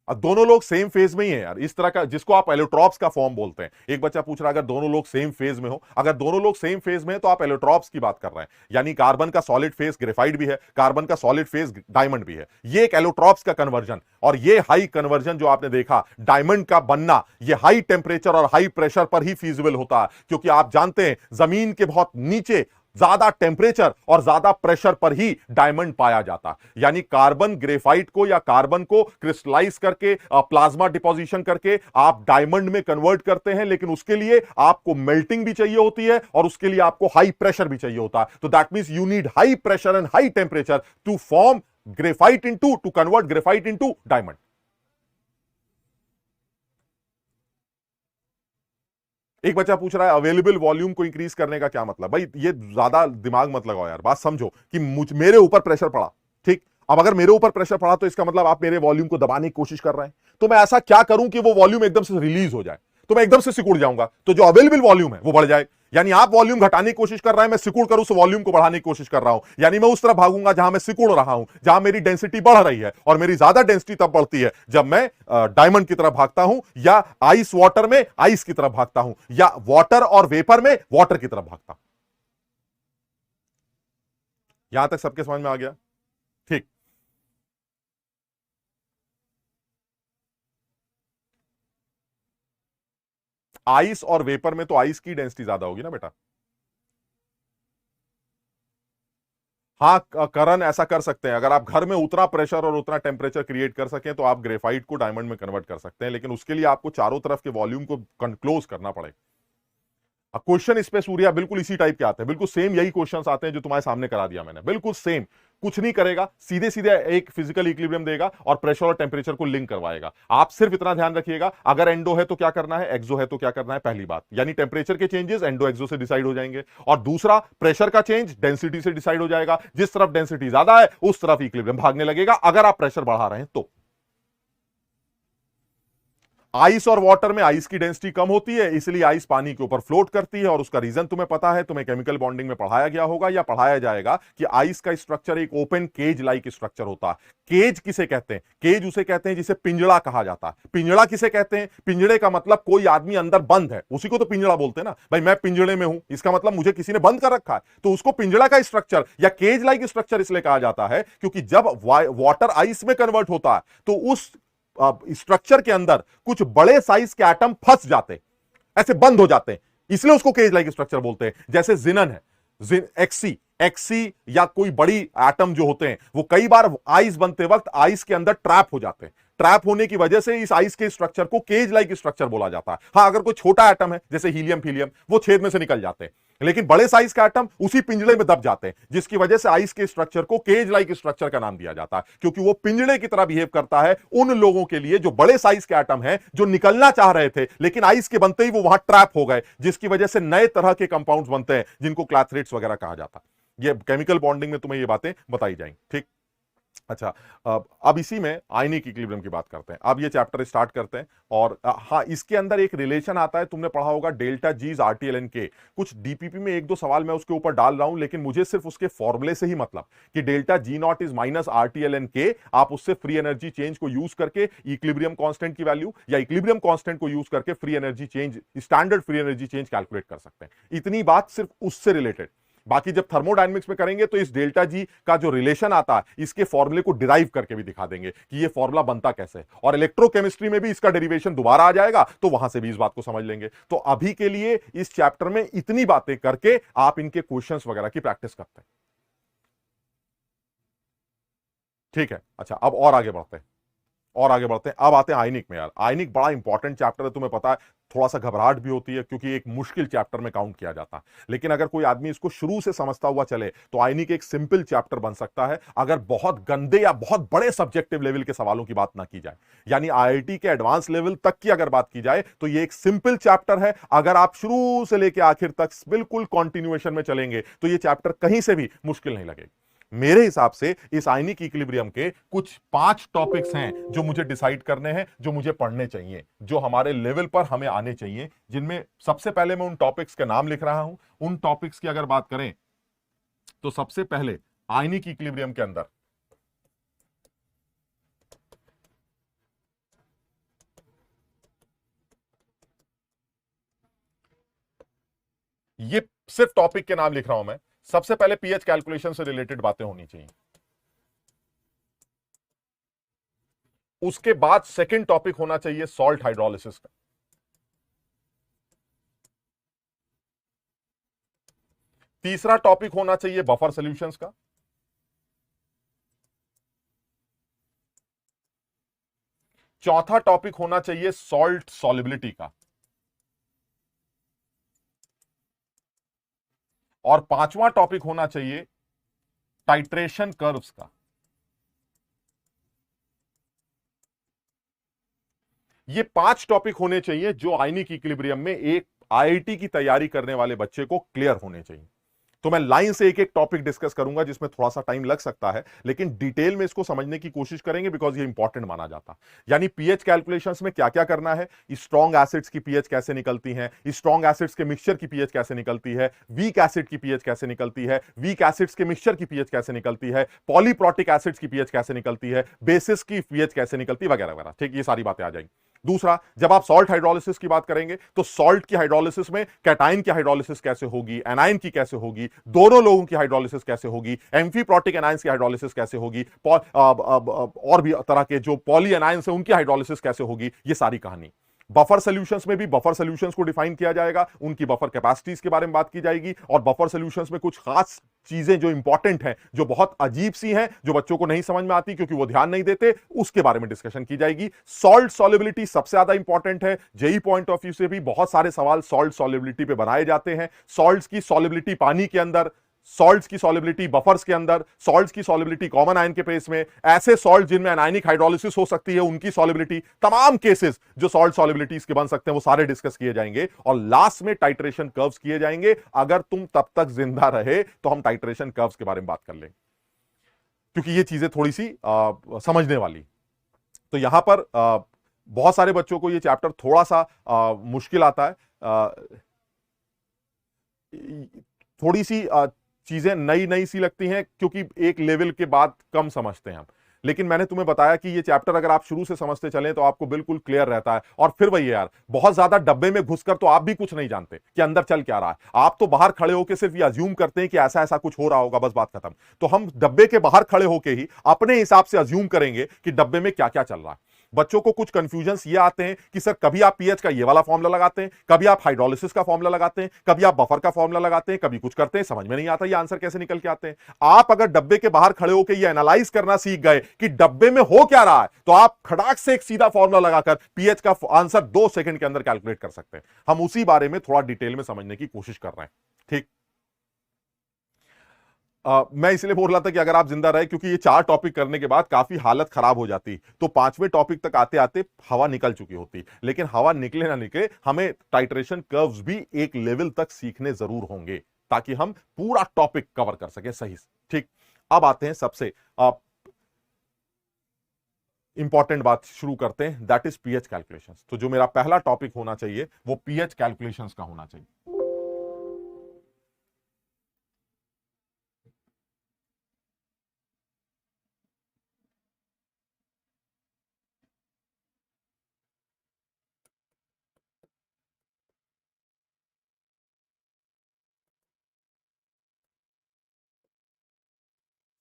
अब दोनों लोग सेम फेज में ही है यार, इस तरह का जिसको आप एलोट्रॉप्स का फॉर्म बोलते हैं। एक बच्चा पूछ रहा है अगर दोनों लोग सेम फेज में हो, अगर दोनों लोग सेम फेज में है तो आप एलोट्रॉप्स की बात कर रहे हैं, यानी कार्बन का सॉलिड फेज ग्रेफाइट भी है, कार्बन का सॉलिड फेज डायमंड भी है। ये एक एलोट्रॉप्स का कन्वर्जन, और ये हाई कन्वर्जन जो आपने देखा डायमंड का बनना, ये हाई टेम्परेचर और हाई प्रेशर पर ही फीजिबल होता है, क्योंकि आप जानते हैं जमीन के बहुत नीचे ज्यादा टेम्परेचर और ज्यादा प्रेशर पर ही डायमंड पाया जाता। यानी कार्बन ग्रेफाइट को या कार्बन को क्रिस्टलाइज करके प्लाज्मा डिपोजिशन करके आप डायमंड में कन्वर्ट करते हैं, लेकिन उसके लिए आपको मेल्टिंग भी चाहिए होती है और उसके लिए आपको हाई प्रेशर भी चाहिए होता है। तो that means you need high pressure and high temperature to form graphite into to convert graphite into diamond. एक बच्चा पूछ रहा है अवेलेबल वॉल्यूम को इंक्रीज करने का क्या मतलब? भाई ये ज्यादा दिमाग मत लगाओ यार, बात समझो कि मेरे ऊपर प्रेशर पड़ा, ठीक? अब अगर मेरे ऊपर प्रेशर पड़ा तो इसका मतलब आप मेरे वॉल्यूम को दबाने की कोशिश कर रहे हैं, तो मैं ऐसा क्या करूं कि वो वॉल्यूम एकदम से रिलीज हो जाए? तो मैं एकदम से सिकुड़ जाऊंगा, तो जो अवेलेबल वॉल्यूम है वो बढ़ जाए। यानी आप वॉल्यूम घटाने की कोशिश कर रहे हैं, मैं सिकुड़ कर उस वॉल्यूम को बढ़ाने की कोशिश कर रहा हूं। यानी मैं उस तरफ भागूंगा जहां मैं सिकुड़ रहा हूं, जहां मेरी डेंसिटी बढ़ रही है, और मेरी ज्यादा डेंसिटी तब बढ़ती है जब मैं डायमंड की तरफ भागता हूं, या आइस वाटर में आइस की तरफ भागता हूं, या वाटर और वेपर में वाटर की तरफ भागता हूं। यहां तक सबके समझ में आ गया? ठीक। आइस और वेपर में तो आइस की डेंसिटी ज्यादा होगी ना बेटा। हाँ, करण ऐसा कर सकते हैं, अगर आप घर में उतना प्रेशर और उतना टेम्परेचर क्रिएट कर सकें तो आप ग्रेफाइट को डायमंड में कन्वर्ट कर सकते हैं, लेकिन उसके लिए आपको चारों तरफ के वॉल्यूम को क्लोज करना पड़ेगा। क्वेश्चन इस पे सूर्या बिल्कुल इसी टाइप के आते हैं, बिल्कुल सेम यही क्वेश्चंस आते हैं जो तुम्हारे सामने करा दिया मैंने, बिल्कुल सेम। कुछ नहीं करेगा, सीधे सीधे एक फिजिकल इक्विलिब्रियम देगा और प्रेशर और टेम्परेचर को लिंक करवाएगा। आप सिर्फ इतना ध्यान रखिएगा, अगर एंडो है तो क्या करना है, एक्सो है तो क्या करना है। पहली बात यानी टेम्परेचर के चेंजेस एंडो एक्सो से डिसाइड हो जाएंगे, और दूसरा प्रेशर का चेंज डेंसिटी से डिसाइड हो जाएगा। जिस तरफ डेंसिटी ज्यादा है उस तरफ इक्विलिब्रियम भागने लगेगा, अगर आप प्रेशर बढ़ा रहे हैं तो। आइस और वाटर में आइस की डेंसिटी कम होती है, इसलिए आइस पानी के ऊपर फ्लोट करती है, और उसका रीजन तुम्हें पता है, तुम्हें केमिकल बॉन्डिंग में पढ़ाया गया होगा या पढ़ाया जाएगा कि आइस का स्ट्रक्चर एक ओपन केज लाइक स्ट्रक्चर होता है। केज किसे कहते हैं? केज उसे कहते हैं जिसे पिंजड़ा कहा जाता है। पिंजड़ा किसे कहते हैं? पिंजड़े का मतलब कोई आदमी अंदर बंद है, उसी को तो पिंजड़ा बोलते हैं ना। भाई मैं पिंजड़े में हूं, इसका मतलब मुझे किसी ने बंद कर रखा है, तो उसको पिंजड़ा का स्ट्रक्चर या केज लाइक स्ट्रक्चर इसलिए कहा जाता है क्योंकि जब वाटर आइस में कन्वर्ट होता है तो उस स्ट्रक्चर के अंदर कुछ बड़े साइज के एटम फंस जाते, ऐसे बंद हो जाते हैं, इसलिए उसको केज लाइक स्ट्रक्चर बोलते हैं। जैसे जिनन है, एक्सी एक्सी या कोई बड़ी एटम जो होते हैं वो कई बार आइस बनते वक्त आइस के अंदर ट्रैप हो जाते हैं। ट्रैप होने की वजह से इस आइस के स्ट्रक्चर को केज लाइक स्ट्रक्चर बोला जाता है। हाँ, अगर कोई छोटा एटम है जैसे हीलियम फीलियम, वो छेद में से निकल जाते हैं, लेकिन बड़े साइज का एटम उसी पिंजड़े में दब जाते हैं, जिसकी वजह से आइस के स्ट्रक्चर को केज लाइक स्ट्रक्चर का नाम दिया जाता है, क्योंकि वो पिंजड़े की तरह बिहेव करता है उन लोगों के लिए जो बड़े साइज के एटम हैं, जो निकलना चाह रहे थे लेकिन आइस के बनते ही वो वहां ट्रैप हो गए, जिसकी वजह से नए तरह के कंपाउंड्स बनते हैं जिनको क्लैथरेट्स वगैरह कहा जाता है। ये केमिकल बॉन्डिंग में तुम्हें ये बातें बताई जाएंगी, ठीक? अच्छा, अब इसी में आयनिक इक्विलिब्रियम की बात करते हैं। अब ये चैप्टर स्टार्ट करते हैं, और हाँ, इसके अंदर एक रिलेशन आता है, तुमने पढ़ा होगा डेल्टा जीज आरटीएलएन के। कुछ डीपीपी में एक दो सवाल मैं उसके ऊपर डाल रहा हूं, लेकिन मुझे सिर्फ उसके फॉर्मूले से ही मतलब कि delta G naught is minus RTLN K, आप उससे फ्री एनर्जी चेंज को यूज करके इक्विलिब्रियम कांस्टेंट की वैल्यू या इक्विलिब्रियम कांस्टेंट को यूज करके free energy change, standard free energy change calculate कर सकते हैं। इतनी बात सिर्फ उससे रिलेटेड। बाकी जब थर्मोडायनेमिक्स में करेंगे तो इस डेल्टा जी का जो रिलेशन आता है, इसके फॉर्मूले को डिराइव करके भी दिखा देंगे कि ये फॉर्मूला बनता कैसे है, और इलेक्ट्रोकेमिस्ट्री में भी इसका डेरिवेशन दोबारा आ जाएगा, तो वहां से भी इस बात को समझ लेंगे। तो अभी के लिए इस चैप्टर में इतनी बातें करके आप इनके क्वेश्चंस वगैरह की प्रैक्टिस करते हैं, ठीक है? अच्छा, अब और आगे बढ़ते हैं। और आगे बढ़ते हैं। अब आते हैं आयनिक में। यार आयनिक बड़ा इंपॉर्टेंट चैप्टर है, तुम्हें पता है। थोड़ा सा घबराहट भी होती है क्योंकि एक मुश्किल चैप्टर में काउंट किया जाता है, लेकिन अगर कोई आदमी इसको शुरू से समझता हुआ चले तो आयनिक एक सिंपल चैप्टर बन सकता है, अगर बहुत गंदे या बहुत बड़े सब्जेक्टिव लेवल के सवालों की बात ना की जाए। यानी आईआईटी के एडवांस लेवल तक की अगर बात की जाए तो ये एक सिंपल चैप्टर है। अगर आप शुरू से लेकर आखिर तक बिल्कुल कॉन्टिन्यूएशन में चलेंगे तो ये चैप्टर कहीं से भी मुश्किल नहीं लगेगा। मेरे हिसाब से इस आयनिक इक्विलिब्रियम के कुछ 5 टॉपिक्स हैं जो मुझे डिसाइड करने हैं, जो मुझे पढ़ने चाहिए, जो हमारे लेवल पर हमें आने चाहिए, जिनमें सबसे पहले मैं उन टॉपिक्स के नाम लिख रहा हूं। उन टॉपिक्स की अगर बात करें तो सबसे पहले आयनिक इक्विलिब्रियम के अंदर ये सिर्फ टॉपिक के नाम लिख रहा हूं मैं। सबसे पहले पीएच कैलकुलेशन से रिलेटेड बातें होनी चाहिए। उसके बाद सेकंड टॉपिक होना चाहिए सॉल्ट हाइड्रोलिसिस का। तीसरा टॉपिक होना चाहिए बफर सॉल्यूशंस का। चौथा टॉपिक होना चाहिए सॉल्ट सॉल्युबिलिटी का। और पांचवा टॉपिक होना चाहिए टाइट्रेशन कर्व्स का। ये 5 टॉपिक होने चाहिए जो आयनिक इक्विलिब्रियम में एक आईआईटी की तैयारी करने वाले बच्चे को क्लियर होने चाहिए। तो मैं लाइन से एक एक टॉपिक डिस्कस करूंगा जिसमें थोड़ा सा टाइम लग सकता है, लेकिन डिटेल में इसको समझने की कोशिश करेंगे बिकॉज ये इंपॉर्टेंट माना जाता है। यानी पीएच कैलकुलेशंस में क्या क्या करना है, स्ट्रॉन्ग एसिड्स की पीएच कैसे निकलती है, स्ट्रॉन्ग एसिड्स के मिक्सचर की पीएच कैसे निकलती है, वीक एसिड की पीएच कैसे निकलती है, वीक एसिड्स के मिक्सचर की पीएच कैसे निकलती है, पॉलीप्रोटिक एसिड्स की पीएच कैसे निकलती है, बेसिस की पीएच कैसे निकलती है, वगैरह वगैरह। ठीक, ये सारी बातें आ जाएंगी। दूसरा, जब आप सॉल्ट हाइड्रोलिसिस की बात करेंगे तो सॉल्ट की हाइड्रोलिसिस में कैटाइन की हाइड्रोलिसिस कैसे होगी, एनाइन की कैसे होगी, दोनों लोगों की हाइड्रोलिसिस कैसे होगी, एम्फीप्रोटिक एनाइंस की हाइड्रोलिसिस कैसे होगी, और भी तरह के जो पॉली एनाइंस है उनकी हाइड्रोलिसिस कैसे होगी, ये सारी कहानी। बफर सॉल्यूशंस में भी बफर सॉल्यूशंस को डिफाइन किया जाएगा, उनकी बफर कैपेसिटीज के बारे में बात की जाएगी, और बफर सॉल्यूशंस में कुछ खास चीजें जो इंपॉर्टेंट हैं, जो बहुत अजीब सी हैं, जो बच्चों को नहीं समझ में आती क्योंकि वो ध्यान नहीं देते, उसके बारे में डिस्कशन की जाएगी। सॉल्ट सॉल्युबिलिटी सबसे ज्यादा इंपॉर्टेंट है। जेई पॉइंट ऑफ व्यू से भी बहुत सारे सवाल सॉल्ट सॉल्युबिलिटी पे बनाए जाते हैं। सॉल्ट्स की सॉल्युबिलिटी पानी के अंदर, सॉल्ट्स की सॉल्युबिलिटी बफर्स के अंदर, सॉल्ट्स की सॉल्युबिलिटी कॉमन आयन के पेस में, ऐसे सॉल्ट जिनमें एनायनिक हाइड्रोलिसिस हो सकती है उनकी सॉल्युबिलिटी, तमाम केसेस जो सॉल्ट सॉल्युबिलिटीज के बन सकते हैं वो सारे डिस्कस किए जाएंगे, और लास्ट में टाइट्रेशन कर्व्स किए जाएंगे। अगर तुम तब तक जिंदा रहे तो हम टाइट्रेशन कर्व्स के बारे में बात कर लेंगे, क्योंकि ये चीजें थोड़ी सी समझने वाली। तो यहां पर बहुत सारे बच्चों को ये चैप्टर थोड़ा सा मुश्किल आता है। थोड़ी सी चीजें नई नई सी लगती हैं क्योंकि एक लेवल के बाद कम समझते हैं हम, लेकिन मैंने तुम्हें बताया कि ये चैप्टर अगर आप शुरू से समझते चलें तो आपको बिल्कुल क्लियर रहता है। और फिर वही यार, बहुत ज्यादा डब्बे में घुसकर तो आप भी कुछ नहीं जानते कि अंदर चल क्या रहा है। आप तो बाहर खड़े होकर सिर्फ ये अज्यूम करते हैं कि ऐसा ऐसा कुछ हो रहा होगा, बस बात खत्म। तो हम डब्बे के बाहर खड़े होकर ही अपने हिसाब से अज्यूम करेंगे कि डब्बे में क्या क्या चल रहा है। बच्चों को कुछ कंफ्यूजन्स ये आते हैं कि सर कभी आप पीएच का ये वाला फॉर्मूला लगाते हैं, कभी आप हाइड्रोलिसिस का फॉर्मूला लगाते हैं, कभी आप बफर का फॉर्मूला लगाते हैं, कभी कुछ करते हैं, समझ में नहीं आता ये आंसर कैसे निकल के आते हैं। आप अगर डब्बे के बाहर खड़े होकर ये एनालाइज करना सीख गए कि डब्बे में हो क्या रहा है, तो आप खड़ाक से एक सीधा फॉर्मूला लगाकर पीएच का आंसर 2 सेकंड के अंदर कैलकुलेट कर सकते हैं। हम उसी बारे में थोड़ा डिटेल में समझने की कोशिश कर रहे हैं। ठीक, मैं इसलिए बोल रहा था कि अगर आप जिंदा रहे, क्योंकि ये 4 टॉपिक करने के बाद काफी हालत खराब हो जाती, तो 5वें टॉपिक तक आते आते हवा निकल चुकी होती। लेकिन हवा निकले ना निकले, हमें टाइट्रेशन कर्व्स भी एक लेवल तक सीखने जरूर होंगे ताकि हम पूरा टॉपिक कवर कर सकें सही से। ठीक, अब आते हैं सबसे इंपॉर्टेंट बात शुरू करते हैं, दैट इज पीएच कैलकुलेशंस। तो जो मेरा पहला टॉपिक होना चाहिए वो पीएच कैलकुलेशंस का होना चाहिए।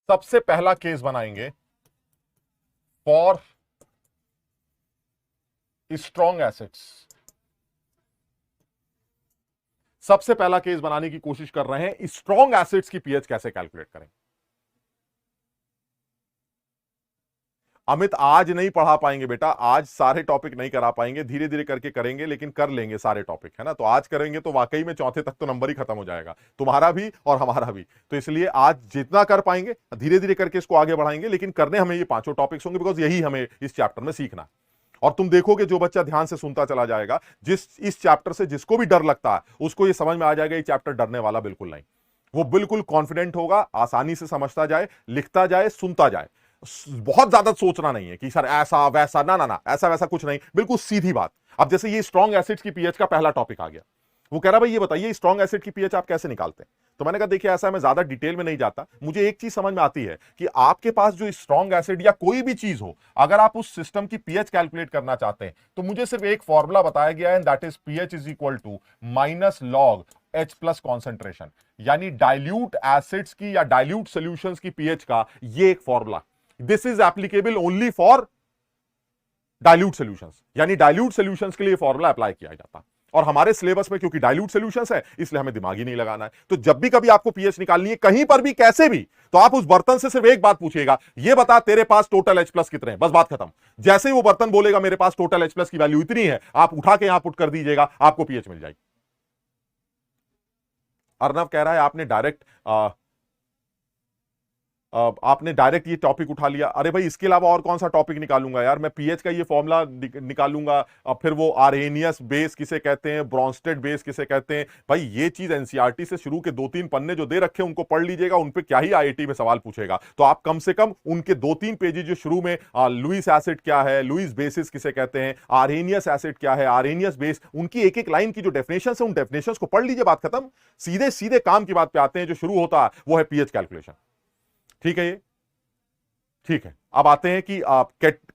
सबसे पहला केस बनाएंगे फॉर स्ट्रॉन्ग एसिड्स। सबसे पहला केस बनाने की कोशिश कर रहे हैं स्ट्रॉन्ग एसिड्स की पीएच कैसे कैलकुलेट करें। अमित आज नहीं पढ़ा पाएंगे बेटा, आज सारे टॉपिक नहीं करा पाएंगे, धीरे धीरे करके करेंगे, लेकिन कर लेंगे सारे टॉपिक, है ना। तो आज करेंगे तो वाकई में चौथे तक तो नंबर ही खत्म हो जाएगा, तुम्हारा भी और हमारा भी। तो इसलिए आज जितना कर पाएंगे धीरे धीरे करके इसको आगे बढ़ाएंगे, लेकिन करने हमें ये पांचों टॉपिक्स होंगे, बिकॉज यही हमें इस चैप्टर में सीखना है। और तुम देखोगे जो बच्चा ध्यान से सुनता चला जाएगा, इस चैप्टर से जिसको भी डर लगता है उसको ये समझ में आ जाएगा ये चैप्टर डरने वाला बिल्कुल नहीं। वो बिल्कुल कॉन्फिडेंट होगा, आसानी से समझता जाए, लिखता जाए, सुनता जाए। बहुत ज्यादा सोचना नहीं है कि सर ऐसा वैसा, ना ना ना, ऐसा वैसा कुछ नहीं, बिल्कुल सीधी बात। अब जैसे ये स्ट्रॉन्ग एसिड्स की पीएच का पहला टॉपिक आ गया, वो कह रहा भाई ये बताइए स्ट्रॉन्ग एसिड की पीएच आप कैसे निकालते हैं। तो मैंने कहा देखिए ऐसा, मैं ज्यादा डिटेल में नहीं जाता, मुझे एक चीज समझ में आती है कि आपके पास जो स्ट्रॉन्ग एसिड या कोई भी चीज हो, अगर आप उस सिस्टम की पीएच कैलकुलेट करना चाहते हैं तो मुझे सिर्फ एक फॉर्मूला बताया गया है, that is pH is equal to minus log H plus concentration, यानी डाइल्यूट एसिड्स की या डाइल्यूट सॉल्यूशंस की पीएच का ये एक formula. This is applicable only for dilute solutions, यानी डाइल्यूट सॉल्यूशंस के लिए फॉर्मूला अप्लाई किया जाता। और हमारे सिलेबस में क्योंकि डाइल्यूट सॉल्यूशंस है इसलिए हमें दिमाग ही नहीं लगाना है। तो जब भी कभी आपको पीएच निकालनी है कहीं पर भी कैसे भी, तो आप उस बर्तन से सिर्फ एक बात पूछिएगा, ये बता तेरे पास टोटल H प्लस कितने हैं, बस बात खत्म। जैसे ही वो बर्तन बोलेगा मेरे पास टोटल H प्लस की वैल्यू इतनी है, आप उठा के यहां पुट कर दीजिएगा, आपको पीएच मिल जाएगी। अर्नव कह रहा है आपने डायरेक्ट ये टॉपिक उठा लिया। अरे भाई इसके अलावा और कौन सा टॉपिक निकालूंगा यार, मैं पीएच का ये फॉर्मूला निकालूंगा, अब फिर वो आर्हेनियस बेस किसे कहते हैं, ब्रॉन्स्टेड बेस किसे कहते हैं। भाई ये चीज एनसीईआरटी से शुरू के 2-3 पन्ने जो दे रखे हैं उनको पढ़ लीजिएगा, उन पे क्या ही आईआईटी में सवाल पूछेगा। तो आप कम से कम उनके 2-3 पेजेस जो शुरू में लुइस एसिड क्या है, लुइस बेसिस किसे कहते हैं, आर्हेनियस एसिड क्या है, आर्हेनियस बेस, उनकी एक एक लाइन की जो डेफिनेशन है उन डेफिनेशन को पढ़ लीजिए, बात खत्म। सीधे सीधे काम की बात पे आते हैं, जो शुरू होता है वो है पीएच कैलकुलेशन। ठीक है, ये ठीक है। अब आते हैं कि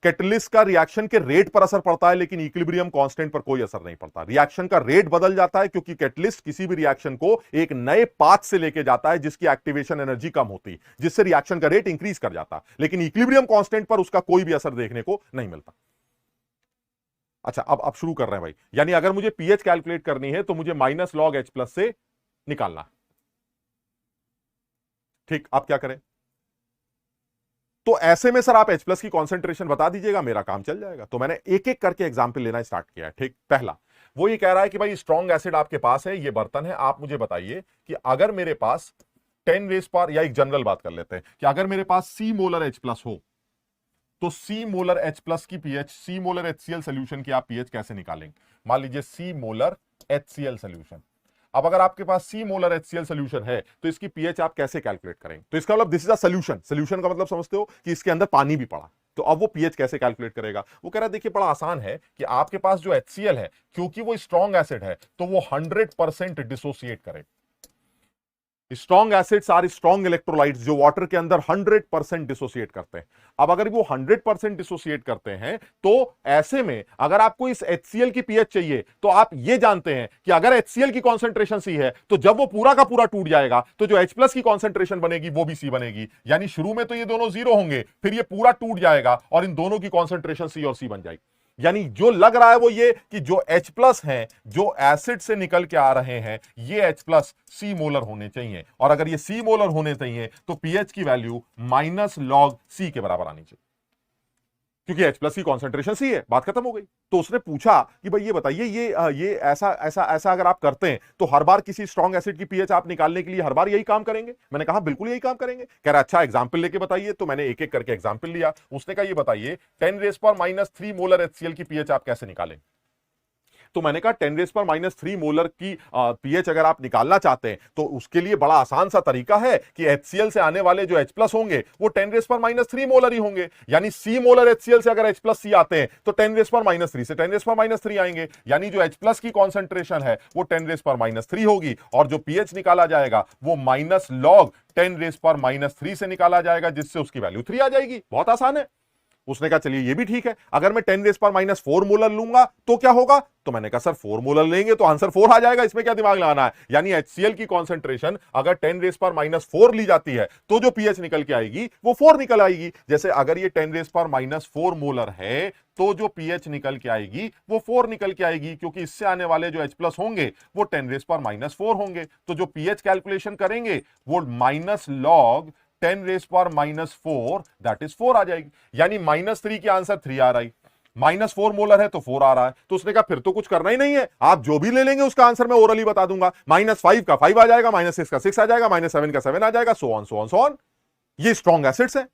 कैटलिस्ट का रिएक्शन के रेट पर असर पड़ता है, लेकिन इक्विलिब्रियम कांस्टेंट पर कोई असर नहीं पड़ता। रिएक्शन का रेट बदल जाता है क्योंकि कैटलिस्ट किसी भी रिएक्शन को एक नए पाथ से लेके जाता है जिसकी एक्टिवेशन एनर्जी कम होती, जिससे रिएक्शन का रेट इंक्रीज कर जाता, लेकिन इक्विलिब्रियम कांस्टेंट पर उसका कोई भी असर देखने को नहीं मिलता। अच्छा, अब शुरू कर रहे हैं भाई, यानी अगर मुझे पीएच कैलकुलेट करनी है तो मुझे माइनस लॉग H प्लस से निकालना है। ठीक, अब क्या करें? तो ऐसे में सर आप H प्लस की कॉन्सेंट्रेशन बता दीजिएगा, मेरा काम चल जाएगा। तो मैंने एक एक करके एग्जाम्पल लेना स्टार्ट किया है। ठीक, पहला वो ये कह रहा है कि भाई स्ट्रॉन्ग एसिड आपके पास है, ये बर्तन है, आप मुझे बताइए कि अगर मेरे पास 10 रेज पावर, या एक जनरल बात कर लेते हैं कि अगर मेरे पास C मोलर H प्लस हो तो C मोलर H प्लस की pH, C molar HCl solution की आप पीएच कैसे निकालेंगे। मान लीजिए C मोलर HCl सोल्यूशन, अब अगर आपके पास C मोलर HCl सोल्यूशन है तो इसकी पीएच आप कैसे कैलकुलेट करेंगे। तो इसका मतलब this is a solution, solution का मतलब समझते हो कि इसके अंदर पानी भी पड़ा, तो अब वो पीएच कैसे कैलकुलेट करेगा। वो कह रहा है देखिए बड़ा आसान है कि आपके पास जो HCl है, क्योंकि वो स्ट्रॉन्ग एसिड है तो वो 100% डिसोसिएट करेगा। Strong acids are strong electrolytes जो वाटर के अंदर 100% डिसोसिएट करते हैं। अब अगर वो 100% डिसोसिएट करते हैं तो ऐसे में अगर आपको इस HCl की पीएच चाहिए तो आप ये जानते हैं कि अगर HCl की कॉन्सेंट्रेशन C है तो जब वो पूरा का पूरा टूट जाएगा तो जो H प्लस की कॉन्सेंट्रेशन बनेगी वो भी C बनेगी। यानी शुरू में तो ये दोनों जीरो होंगे, फिर ये पूरा टूट जाएगा और इन दोनों की कॉन्सेंट्रेशन C और C बन जाएगी। यानी जो लग रहा है वो ये कि जो H प्लस हैं, जो एसिड से निकल के आ रहे हैं, ये H प्लस C मोलर होने चाहिए, और अगर ये C मोलर होने चाहिए तो पीएच की वैल्यू माइनस लॉग C के बराबर आनी चाहिए, क्योंकि H प्लस की कॉन्सेंट्रेशन C है, बात खत्म हो गई। तो उसने पूछा कि भाई ये बताइए ये ऐसा ऐसा ऐसा अगर आप करते हैं तो हर बार किसी स्ट्रॉन्ग एसिड की पीएच आप निकालने के लिए हर बार यही काम करेंगे। मैंने कहा बिल्कुल यही काम करेंगे। कह रहा अच्छा एग्जांपल लेके बताइए। तो मैंने एक एक करके एग्जांपल लिया। उसने कहा ये बताइए 10⁻³ मोलर HCl की पीएच आप कैसे निकालें। तो मैंने कहा 10⁻³ मोलर की पीएच अगर आप निकालना चाहते हैं तो उसके लिए बड़ा आसान सा तरीका है कि HCl से आने वाले जो H प्लस होंगे वो 10⁻³ मोलर ही होंगे। यानी C मोलर HCl से अगर H प्लस C आते हैं तो 10⁻³ से 10⁻³ आएंगे, यानी जो H प्लस की कॉन्सेंट्रेशन है वो 10⁻³ होगी, और जो पीएच निकाला जाएगा वो माइनस लॉग 10⁻³ से निकाला जाएगा, जिससे उसकी वैल्यू 3 आ जाएगी। बहुत आसान है। उसने कहा चलिए ये भी ठीक है, अगर मैं 10⁻⁴ मोलर लूंगा तो क्या होगा। तो मैंने कहा सर 4 मोलर लेंगे तो आंसर 4 आ जाएगा, इसमें क्या दिमाग लगाना है। यानी HCl की कॉन्सेंट्रेशन अगर 10⁻⁴ ली जाती है तो जो पीएच निकल के आएगी वो 4 निकल आएगी। जैसे अगर ये 10⁻⁴ मोलर है तो जो पीएच निकल के आएगी वो 4 निकल के आएगी, क्योंकि इससे आने वाले जो H प्लस होंगे वो 10⁻⁴ होंगे। तो जो पीएच कैलकुलेशन करेंगे वो माइनस लॉग 10⁻⁴ दैट इज 4 आ जाएगी। यानी -3 की आंसर 3 आ रहा है, -4 मोलर है तो 4 आ रहा है। तो उसने कहा फिर तो कुछ करना ही नहीं है, आप जो भी ले लेंगे उसका आंसर मैं ओरली बता दूंगा। -5 का 5 आ जाएगा, -6 का 6 आ जाएगा, -7 का 7 आ जाएगा, so on so on so on. ये स्ट्रॉन्ग एसिड्स है।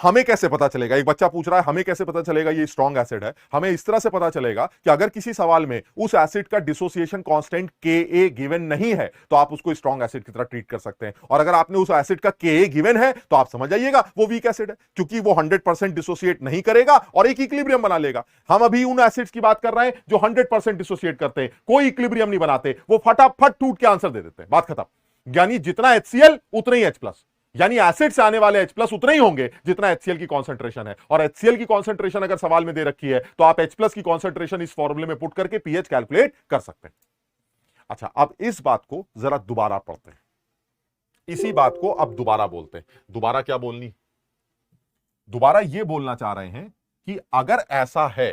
हमें कैसे पता चलेगा, एक बच्चा पूछ रहा है हमें कैसे पता चलेगा ये स्ट्रॉन्ग एसिड है? हमें इस तरह से पता चलेगा कि अगर किसी सवाल में उस एसिड का डिसोसिएशन कांस्टेंट Ka गिवन नहीं है तो आप उसको स्ट्रॉन्ग एसिड की तरह ट्रीट कर सकते हैं। और अगर आपने उस एसिड का Ka गिवन है तो आप समझ जाइएगा वो वीक एसिड है, क्योंकि वो 100% डिसोसिएट नहीं करेगा और एक इक्विलिब्रियम बना लेगा। हम अभी उन एसिड्स की बात कर रहे हैं जो 100% डिसोसिएट करते हैं, कोई इक्विलिब्रियम नहीं बनाते, वो फटाफट टूट के आंसर दे देते हैं, बात खत्म। यानी जितना HCl उतना ही H+, यानी एसिड से आने वाले H+ उतने ही होंगे जितना HCl की कॉन्सेंट्रेशन है। और HCl की कॉन्सेंट्रेशन अगर सवाल में दे रखी है तो आप H+ की कॉन्सेंट्रेशन इस फॉर्मूले में पुट करके pH कैलकुलेट कर सकते हैं। अच्छा, अब इस बात को जरा दोबारा पढ़ते हैं, इसी बात को अब दोबारा बोलते हैं। दोबारा क्या बोलनी? दोबारा यह बोलना चाह रहे हैं कि अगर ऐसा है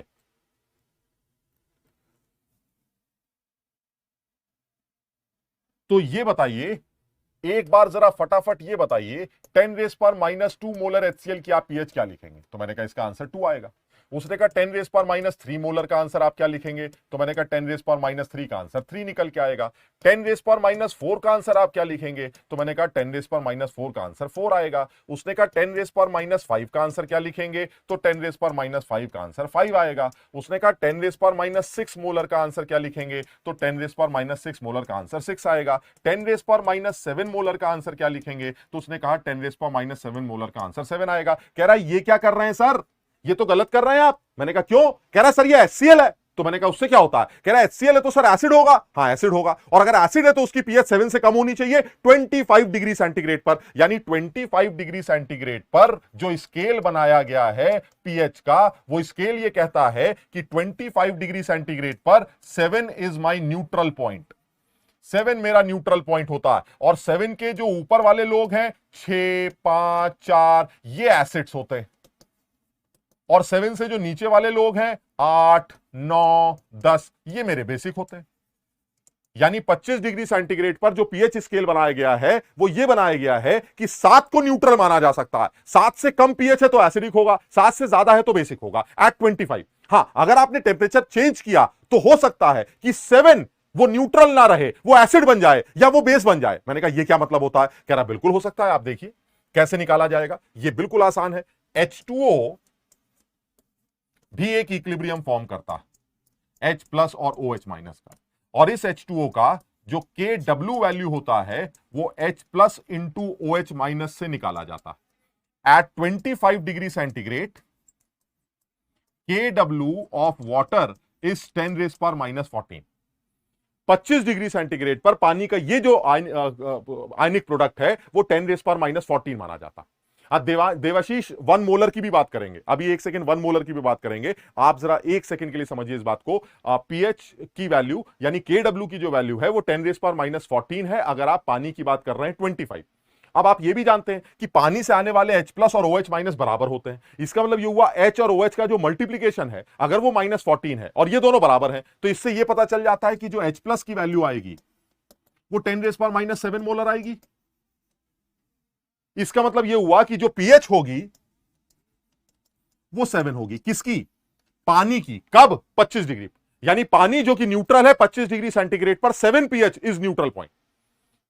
तो ये बताइए, एक बार जरा फटाफट ये बताइए 10⁻² मोलर HCl की आप pH क्या लिखेंगे? तो मैंने कहा इसका आंसर 2 आएगा। उसने कहा 10⁻³ मोलर का आंसर आप क्या लिखेंगे? तो मैंने कहा 10⁻³ का आंसर 3 निकल के आएगा। 10⁻⁴ का आंसर आप क्या लिखेंगे? तो मैंने कहा 10⁻⁴ का आंसर 4 आएगा। उसने कहा 10⁻⁵ का आंसर क्या लिखेंगे? तो 10⁻⁵ का आंसर 5 आएगा। उसने कहा 10⁻�6 मोलर का आंसर क्या लिखेंगे? तो 10⁻�6 मोलर का आंसर 6 आएगा। 10⁻7 मोलर का आंसर क्या लिखेंगे? तो उसने कहा 10⁻7 मोलर का आंसर 7 आएगा। कह रहा है ये क्या कर रहे हैं सर, ये तो गलत कर रहे हैं आप। मैंने कहा क्यों? कह रहा है सर ये HCl है। तो मैंने कहा उससे क्या होता है? कह रहा है HCl है तो सर एसिड होगा। हाँ एसिड होगा, और अगर एसिड है तो उसकी pH 7 से कम होनी चाहिए 25 डिग्री सेंटीग्रेड पर। यानी 25 डिग्री सेंटीग्रेड पर जो स्केल बनाया गया है pH का, वो स्केल ये कहता है कि 25 डिग्री सेंटीग्रेड पर 7 इज माई न्यूट्रल पॉइंट। 7 मेरा न्यूट्रल पॉइंट होता है। और 7 के जो ऊपर वाले लोग हैं 6, 5, 4 ये एसिड्स होते हैं, और 7 से जो नीचे वाले लोग हैं 8, 9, 10 ये मेरे बेसिक होते हैं। यानी 25 डिग्री सेंटीग्रेड पर जो pH स्केल बनाया गया है वो ये बनाया गया है कि 7 को न्यूट्रल माना जा सकता है। 7 से कम pH है तो एसिडिक होगा, 7 से ज्यादा है तो बेसिक होगा एट 25। हां, अगर आपने टेम्परेचर चेंज किया तो हो सकता है कि 7 वो न्यूट्रल ना रहे, वो एसिड बन जाए या वो बेस बन जाए। मैंने कहा ये क्या मतलब होता है? कह रहा बिल्कुल हो सकता है। आप देखिए कैसे निकाला जाएगा, ये बिल्कुल आसान है। H2O भी एक इक्विलिब्रियम फॉर्म करता है H+ और OH- का, और इस H2O का जो Kw वैल्यू होता है वो H+ इंटू OH- से निकाला जाता है। At 25 degree centigrade Kw of water is 10⁻⁻14। 25 degree centigrade पर पानी का ये जो आयनिक प्रोडक्ट है वो 10⁻⁻14 माना जाता। देवाशीष 1 मोलर की भी बात करेंगे, अभी एक सेकंड 1 मोलर की भी बात करेंगे। आप जरा एक सेकंड के लिए समझिए इस बात को। pH की वैल्यू यानी Kw की जो वैल्यू है वो 10⁻⁻14 है अगर आप पानी की बात कर रहे हैं 25। अब आप ये भी जानते हैं कि पानी से आने वाले H+ और OH- बराबर होते हैं। इसका मतलब ये हुआ H और OH का जो मल्टीप्लीकेशन है अगर वो -14 है और ये दोनों बराबर हैं तो इससे ये पता चल जाता है कि जो H+ की वैल्यू आएगी वो 10⁻⁷ मोलर आएगी। इसका मतलब यह हुआ कि जो pH होगी वो 7 होगी। किसकी? पानी की। कब? 25 डिग्री। यानी पानी जो कि न्यूट्रल है 25 डिग्री सेंटीग्रेड पर 7 pH इज न्यूट्रल पॉइंट।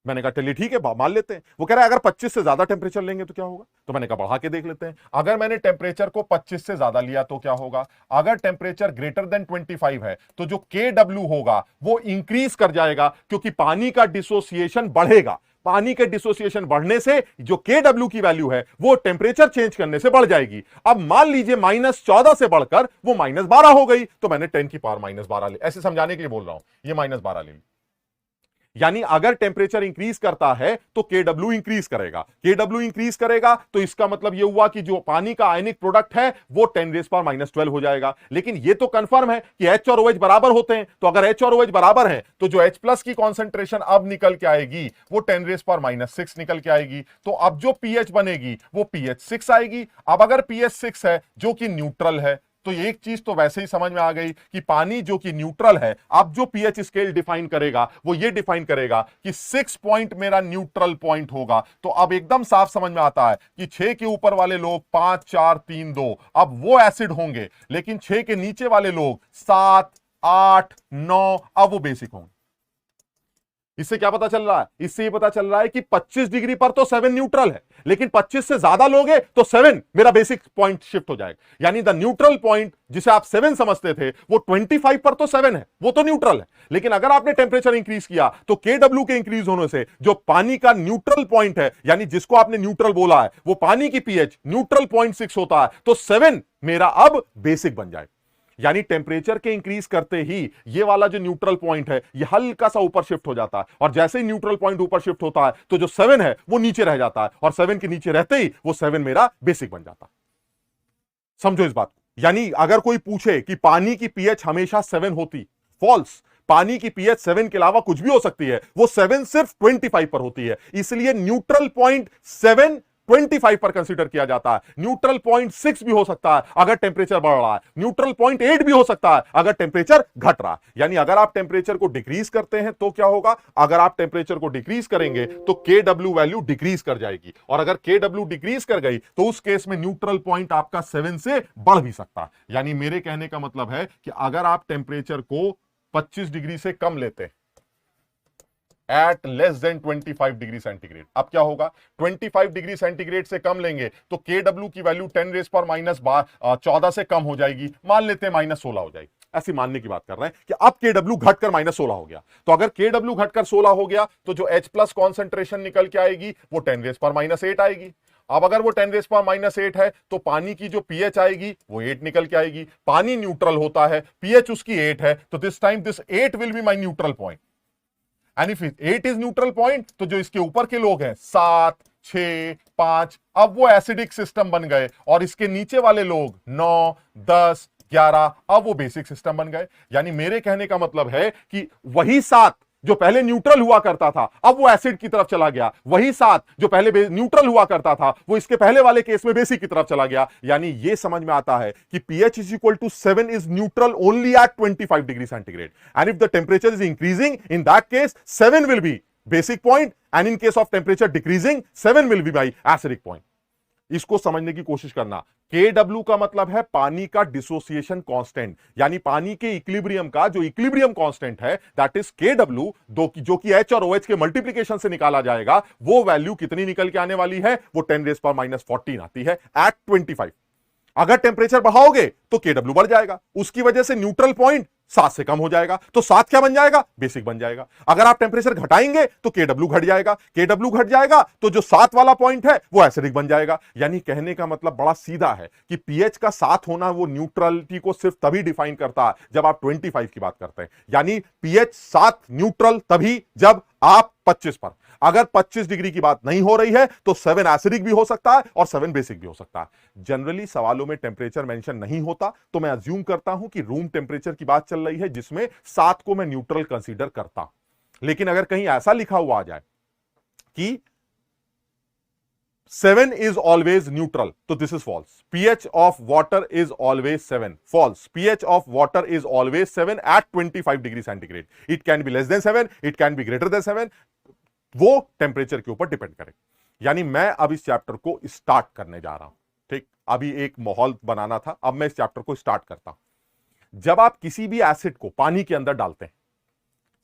मैंने कहा चलिए ठीक है मान लेते हैं। वो कह रहा है अगर 25 से ज्यादा टेंपरेचर लेंगे तो क्या होगा? तो मैंने कहा बढ़ा के देख लेते हैं। अगर मैंने टेंपरेचर को 25 से ज्यादा लिया तो क्या होगा? अगर टेंपरेचर ग्रेटर देन 25 है तो जो Kw होगा वो इंक्रीज कर जाएगा, क्योंकि पानी का डिसोसिएशन बढ़ेगा। पानी के डिसोसिएशन बढ़ने से जो Kw की वैल्यू है वो टेंपरेचर चेंज करने से बढ़ जाएगी। अब मान लीजिए -14 से बढ़कर वो -12 हो गई तो मैंने 10 की पावर -12 ले, ऐसे समझाने के लिए बोल रहा हूं, ये -12 ले ली। यानी अगर टेंपरेचर इंक्रीज करता है तो Kw इंक्रीज करेगा। Kw इंक्रीज करेगा तो इसका मतलब यह हुआ कि जो पानी का आयनिक प्रोडक्ट है वो 10⁻⁻12 हो जाएगा। लेकिन यह तो कंफर्म है कि H और OH बराबर होते हैं, तो अगर H और OH बराबर हैं तो जो H+ की कॉन्सेंट्रेशन अब निकल के आएगी वो 10⁻⁻6 निकल के आएगी। तो अब जो pH बनेगी वो pH 6 आएगी। अब अगर pH 6 है जो कि न्यूट्रल है तो एक चीज तो वैसे ही समझ में आ गई कि पानी जो कि न्यूट्रल है, अब जो पीएच स्केल डिफाइन करेगा वो ये डिफाइन करेगा कि 6 पॉइंट मेरा न्यूट्रल पॉइंट होगा। तो अब एकदम साफ समझ में आता है कि 6 के ऊपर वाले लोग 5 4 3 2 अब वो एसिड होंगे, लेकिन 6 के नीचे वाले लोग 7 8 9 अब वो बेसिक होंगे। इससे क्या पता चल रहा है? इससे ये पता चल रहा है कि 25 डिग्री पर तो 7 न्यूट्रल है, लेकिन 25 से ज्यादा लोग हैं तो 7 मेरा बेसिक पॉइंट शिफ्ट हो जाएगा। यानी द न्यूट्रल पॉइंट जिसे आप 7 समझते थे वो 25 पर तो 7 है, वो तो न्यूट्रल है। लेकिन अगर आपने टेंपरेचर इंक्रीज किया तो KW के इंक्रीज होने से जो पानी का न्यूट्रल पॉइंट है, यानी जिसको आपने न्यूट्रल बोला है, वो पानी की पीएच न्यूट्रल 0.6 होता है, तो 7 मेरा अब बेसिक बन जाएगा। यानी टेम्परेचर के इंक्रीज करते ही ये वाला जो न्यूट्रल पॉइंट है ये हल्का सा ऊपर शिफ्ट हो जाता है, और जैसे ही न्यूट्रल पॉइंट ऊपर शिफ्ट होता है तो जो 7 है वो नीचे रह जाता है, और 7 के नीचे रहते ही वो 7 मेरा बेसिक बन जाता है। समझो इस बात को। यानी अगर कोई पूछे कि पानी की पीएच हमेशा 7 होती, फॉल्स। पानी की पीएच 7 के अलावा कुछ भी हो सकती है, वो 7 सिर्फ 25 पर होती है। इसलिए न्यूट्रल पॉइंट 7 25 पर कंसीडर किया जाता है। न्यूट्रल पॉइंट 6 भी हो सकता है अगर टेंपरेचर बढ़ रहा है, न्यूट्रल पॉइंट 8 भी हो सकता है अगर टेंपरेचर घट रहा है। यानी अगर आप टेंपरेचर को डिक्रीज करते हैं तो क्या होगा? अगर आप टेंपरेचर को डिक्रीज करेंगे तो KW वैल्यू डिक्रीज कर जाएगी, और अगर KW डिक्रीज कर गई तो उस केस में न्यूट्रल पॉइंट आपका 7 से बढ़ भी सकता है। यानी मेरे कहने का मतलब है कि अगर आप टेंपरेचर को 25 डिग्री से कम लेते हैं at less than 25 degree centigrade, अब क्या होगा? 25 डिग्री सेंटीग्रेड से कम लेंगे तो KW की वैल्यू 10 रेज पर -14 से कम हो जाएगी, मान लेते हैं -16 हो जाएगी। ऐसी मानने की बात कर रहे हैं कि अब KW घटकर -16 हो गया। तो अगर KW घटकर 16 हो गया तो जो H+ कॉन्सेंट्रेशन निकल के आएगी वो 10 रेज पर -8 आएगी। अब अगर वो 10 रेज पर -8 है तो पानी की जो पीएच आएगी वो 8 निकल के आएगी। पानी न्यूट्रल होता है, पीएच उसकी 8 है, तो this time this 8 will be my neutral point. And if 8 is neutral point तो जो इसके ऊपर के लोग हैं 7 6 5 अब वो एसिडिक सिस्टम बन गए, और इसके नीचे वाले लोग 9 10 11 अब वो बेसिक सिस्टम बन गए। यानी मेरे कहने का मतलब है कि वही 7 जो पहले न्यूट्रल हुआ करता था अब वो एसिड की तरफ चला गया, वही 7 जो पहले न्यूट्रल हुआ करता था वो इसके पहले वाले केस में बेसिक की तरफ चला गया। यानी ये समझ में आता है कि pH is equal to 7 is neutral only at 25 degree centigrade, and if the temperature is increasing in that case 7 will be basic point, and in case of temperature decreasing 7 will be by acidic point। इसको समझने की कोशिश करना। KW का मतलब है पानी का डिसोसिएशन कांस्टेंट, यानी पानी के इक्विलिब्रियम का जो इक्विलिब्रियम कांस्टेंट है दैट इज KW, जो कि H और OH के मल्टीप्लिकेशन से निकाला जाएगा। वो वैल्यू कितनी निकल के आने वाली है? वो 10 रेज पर -14 आती है एट 25। अगर टेंपरेचर बढ़ाओगे तो KW बढ़ जाएगा, उसकी वजह से न्यूट्रल पॉइंट 7 से कम हो जाएगा, तो 7 क्या बन जाएगा? बेसिक बन जाएगा। अगर आप टेंपरेचर घटाएंगे तो KW घट जाएगा, KW घट जाएगा तो जो 7 वाला पॉइंट है वो एसिडिक बन जाएगा। यानी कहने का मतलब बड़ा सीधा है कि पीएच का 7 होना वो न्यूट्रलिटी को सिर्फ तभी डिफाइन करता है जब आप 25 की बात करते हैं। यानी पीएच 7 न्यूट्रल तभी जब आप 25 पर। अगर 25 डिग्री की बात नहीं हो रही है तो 7 एसिडिक भी हो सकता है और 7 बेसिक भी हो सकता है। जनरली सवालों में टेंपरेचर मेंशन नहीं होता, तो मैं अज्यूम करता हूं कि रूम टेंपरेचर की बात चल रही है जिसमें 7 को मैं न्यूट्रल कंसीडर करता। लेकिन अगर कहीं ऐसा लिखा हुआ आ जाए कि 7 is always neutral, तो this is false. pH of water is always 7. False. pH of water is always 7 at 25 degree centigrade. It can be less than 7, it can be greater than 7. वो टेम्परेचर के ऊपर डिपेंड करे। यानी मैं अब इस चैप्टर को स्टार्ट करने जा रहा हूं। ठीक, अभी एक माहौल बनाना था, अब मैं इस चैप्टर को स्टार्ट करता हूं। जब आप किसी भी एसिड को पानी के अंदर डालते हैं,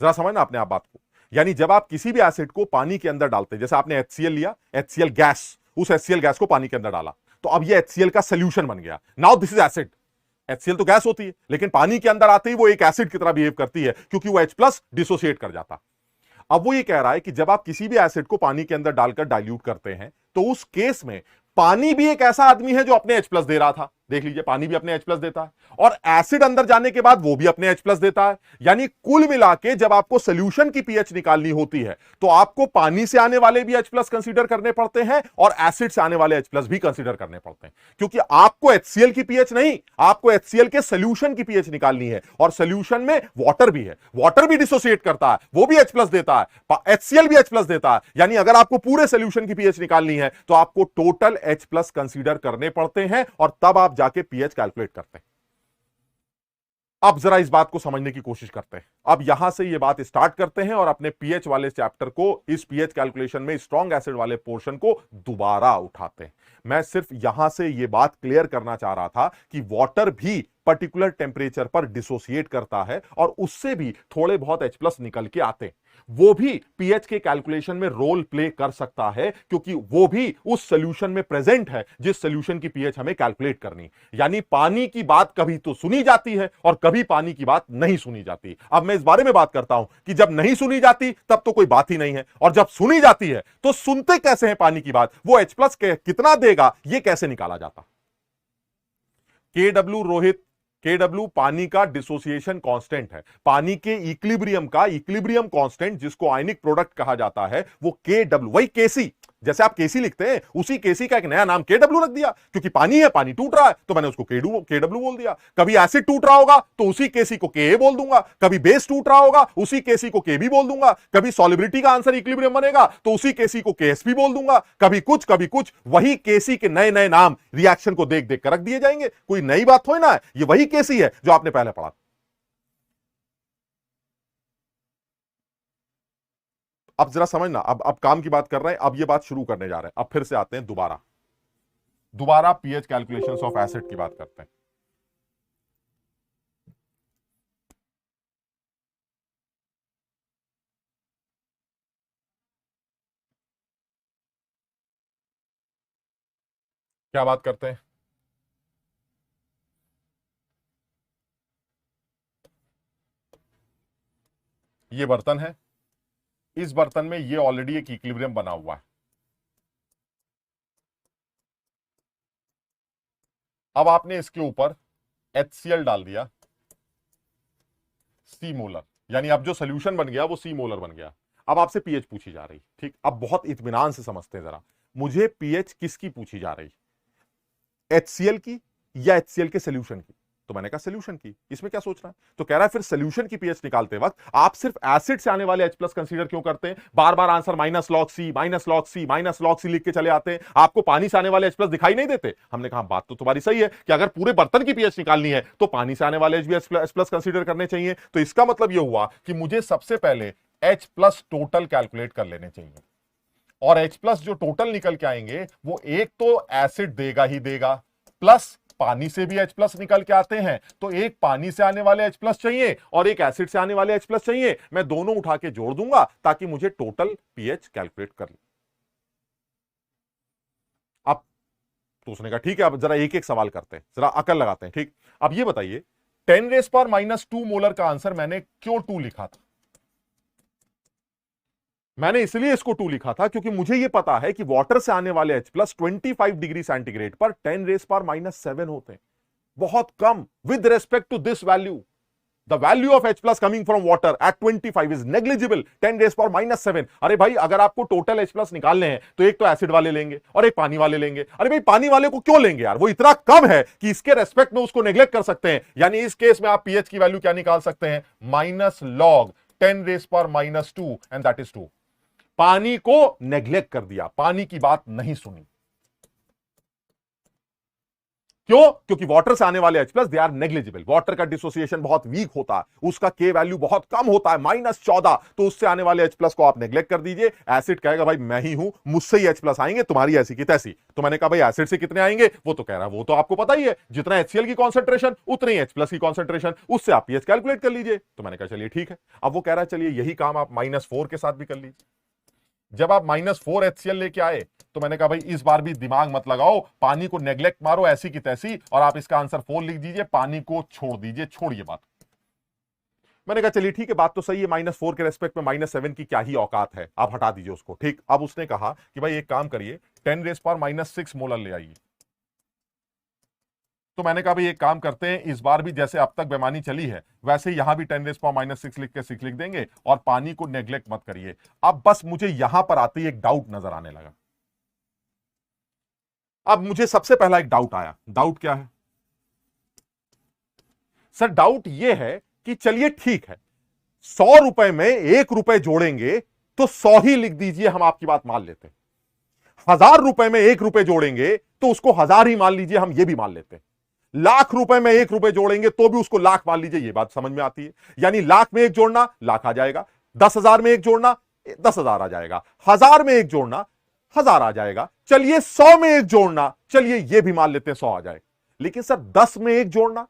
जरा समझना अपने आप बात को, यानी जब आप किसी भी एसिड को पानी के अंदर डालते हैं, जैसे आपने HCl लिया, HCl गैस, उस HCl गैस को पानी के अंदर डाला, तो अब ये HCl का सोल्यूशन बन गया। Now this is acid. HCl तो गैस होती है, लेकिन पानी के अंदर आते ही वो एक एसिड की तरह बिहेव करती है क्योंकि वो H+ डिसोसिएट कर जाता। अब वो ये कह रहा है कि जब आप किसी भी एसिड को पानी के अंदर डालकर डाइल्यूट करते हैं तो उस केस में पानी भी एक ऐसा आदमी है जो अपने H+ दे रहा था। देख लीजिए, पानी भी अपने H+ देता है, और एसिड अंदर जाने के बाद वो भी अपने H+ देता है। यानी कुल मिला के जब आपको सोल्यूशन की पीएच निकालनी होती है तो आपको पानी से आने वाले भी H+ कंसीडर करने पड़ते हैं और एसिड से आने वाले H+ भी कंसीडर करने पड़ते हैं, क्योंकि आपको HCl की पीएच नहीं, आपको HCl के सोल्यूशन की पीएच निकालनी है, और सोल्यूशन में वाटर भी है, वाटर भी डिसोसिएट करता है, वो भी H+ देता है, HCl भी H+ देता है। यानी अगर आपको पूरे सोल्यूशन की पीएच निकालनी है तो आपको टोटल H+ कंसीडर करने पड़ते हैं, और तब आप जाके पीएच कैलकुलेट करते हैं। अब जरा इस बात को समझने की कोशिश करते हैं। अब यहां से ये बात स्टार्ट करते हैं और अपने पीएच वाले चैप्टर को, इस पीएच कैलकुलेशन में स्ट्रॉन्ग एसिड वाले पोर्शन को दोबारा उठाते हैं। मैं सिर्फ यहां से ये बात क्लियर करना चाह रहा था कि वाटर भी पर्टिकुलर टेम्परेचर पर डिसोसिएट करता है और उससे भी थोड़े बहुत H+ निकल के आते हैं। वो भी पीएच के कैलकुलेशन में रोल प्ले कर सकता है, क्योंकि वो भी उस सॉल्यूशन में प्रेजेंट है जिस सॉल्यूशन की पीएच हमें कैलकुलेट करनी। यानी पानी की बात कभी तो सुनी जाती है और कभी पानी की बात नहीं सुनी जाती। अब मैं इस बारे में बात करता हूं कि जब नहीं सुनी जाती तब तो कोई बात ही नहीं है, और जब सुनी जाती है तो सुनते कैसे हैं पानी की बात, वो H+ कितना देगा ये कैसे निकाला जाता। KW रोहित, KW पानी का डिसोसिएशन कांस्टेंट है। पानी के इक्विलिब्रियम का इक्विलिब्रियम कांस्टेंट, जिसको आयनिक प्रोडक्ट कहा जाता है, वो KW, वही KC। जैसे आप केसी लिखते हैं, उसी केसी का एक नया नाम KW रख दिया, क्योंकि पानी है, पानी टूट रहा है, तो मैंने उसको KW बोल दिया। कभी एसिड टूट रहा होगा तो उसी केसी को Ka बोल दूंगा, कभी बेस टूट रहा होगा उसी केसी को Kb बोल दूंगा, कभी सॉलिबिलिटी का आंसर इक्विलिब्रियम बनेगा तो उसी केसी को KSP बोल दूंगा, कभी कुछ, वही केसी के नए नए नाम रिएक्शन को देख देख कर रख दिए जाएंगे। कोई नई बात थोड़ी ना है, ये वही केसी है जो आपने पहले पढ़ा। अब जरा समझना, अब काम की बात कर रहे हैं, अब ये बात शुरू करने जा रहे हैं। अब फिर से आते हैं दोबारा पीएच कैलकुलेशंस ऑफ एसिड की बात करते हैं। क्या बात करते हैं, ये बर्तन है, इस बर्तन में ये ऑलरेडी एक इक्विलिब्रियम बना हुआ है। अब आपने इसके ऊपर HCl डाल दिया, C मोलर, यानी अब जो सोल्यूशन बन गया वो C मोलर बन गया। अब आपसे पीएच पूछी जा रही, ठीक। अब बहुत इत्मीनान से समझते हैं जरा, मुझे पीएच किसकी पूछी जा रही, HCl की या HCl के सोल्यूशन की? तो मैंने कहा सोल्यूशन की, इसमें क्या सोचना है। तो कह रहा है फिर सोल्यूशन की पीएच निकालते वक्त आप सिर्फ एसिड से आने वाले H+ कंसीडर क्यों करते हैं? बार बार answer -log C, -log C, -log C लिख के चले आते हैं, आपको पानी से आने वाले H+ दिखाई नहीं देते। हमने कहा बात तो तुम्हारी सही है कि अगर पूरे बर्तन की पीएच निकालनी है तो पानी से आने वाले H+ कंसीडर करने चाहिए। तो इसका मतलब यह हुआ कि मुझे सबसे पहले H+ टोटल कैलकुलेट कर लेने चाहिए, और H+ जो टोटल निकल के आएंगे वो एक तो एसिड देगा ही देगा, प्लस पानी से भी H+ निकल के आते हैं, तो एक पानी से आने वाले H+ चाहिए और एक एसिड से आने वाले H+ चाहिए। मैं दोनों उठा के जोड़ दूंगा ताकि मुझे टोटल पीएच कैलकुलेट कर ले। अब तो उसने कहा ठीक है, अब जरा एक एक सवाल करते हैं, जरा अकल लगाते हैं, ठीक। अब ये बताइए 10⁻⁻2 मोलर का आंसर मैंने क्यों 2 लिखा था? मैंने इसलिए इसको 2 लिखा था क्योंकि मुझे यह पता है कि वाटर से आने वाले H+ 25 डिग्री सेंटीग्रेड पर 10⁻⁻7 होते हैं, बहुत कम with respect to this value. The value of H+ coming from water at 25 is negligible, 10⁻⁻7। अरे भाई, अगर आपको टोटल H+ निकालने हैं तो एक तो एसिड वाले लेंगे और एक पानी वाले लेंगे। अरे भाई, पानी वाले को क्यों लेंगे यार, वो इतना कम है कि इसके रेस्पेक्ट में उसको नेग्लेक्ट कर सकते हैं। यानी इस केस में आप पीएच की वैल्यू क्या निकाल सकते हैं, -log 10⁻⁻2 एंड दैट इज 2। पानी को नेग्लेक्ट कर दिया, पानी की बात नहीं सुनी। क्यों? क्योंकि वाटर से आने वाले H+ they are negligible, water का डिसोसिएशन बहुत वीक होता है, उसका K वैल्यू बहुत कम होता है, -14, तो उससे आने वाले H+ को आप नेग्लेक्ट कर दीजिए। एसिड कहेगा भाई मैं ही हूं, मुझसे ही H+ आएंगे, तुम्हारी ऐसी की तैसी। तो मैंने कहा भाई एसिड से कितने आएंगे, वो तो कह रहा है वो तो आपको पता ही है, जितना HCl की कॉन्सेंट्रेशन उतनी H+ की कॉन्सेंट्रेशन, उससे आप पीएच कैलकुलेट कर लीजिए। तो मैंने कहा चलिए ठीक है। अब वो कह रहा है चलिए यही काम आप -4 के साथ भी कर लीजिए। जब आप -4 HCl लेके आए तो मैंने कहा भाई इस बार भी दिमाग मत लगाओ, पानी को नेग्लेक्ट मारो ऐसी की तैसी, और आप इसका आंसर 4 लिख दीजिए, पानी को छोड़ दीजिए, छोड़िए बात। मैंने कहा चलिए ठीक है, बात तो सही है, -4 के रेस्पेक्ट में -7 की क्या ही औकात है, आप हटा दीजिए उसको, ठीक। अब उसने कहा कि भाई एक काम करिए, 10⁻⁻6 मोलर ले आइए। तो मैंने कहा भाई एक काम करते हैं, इस बार भी जैसे अब तक बेमानी चली है वैसे यहां भी 10⁻6 लिख के 6 लिख देंगे, और पानी को नेग्लेक्ट मत करिए। अब बस मुझे यहां पर आते ही एक डाउट नजर आने लगा। अब मुझे सबसे पहला एक डाउट आया। डाउट क्या है सर? डाउट यह है कि चलिए ठीक है, 100 रुपए में 1 रुपए जोड़ेंगे तो 100 ही लिख दीजिए, हम आपकी बात मान लेते हैं। 1000 रुपए में 1 रुपए जोड़ेंगे तो उसको 1000 ही मान लीजिए, हम ये भी मान लेते हैं। लाख रुपए में 1 रुपए जोड़ेंगे तो भी उसको लाख मान लीजिए, ये बात समझ में आती है। यानी लाख में 1 जोड़ना लाख आ जाएगा, 10,000 में 1 जोड़ना 10,000 आ जाएगा, 1,000 में 1 जोड़ना 1,000 आ जाएगा। चलिए 100 में 1 जोड़ना, चलिए ये भी मान लेते हैं 100 आ जाएगा। लेकिन सर 10 में 1 जोड़ना,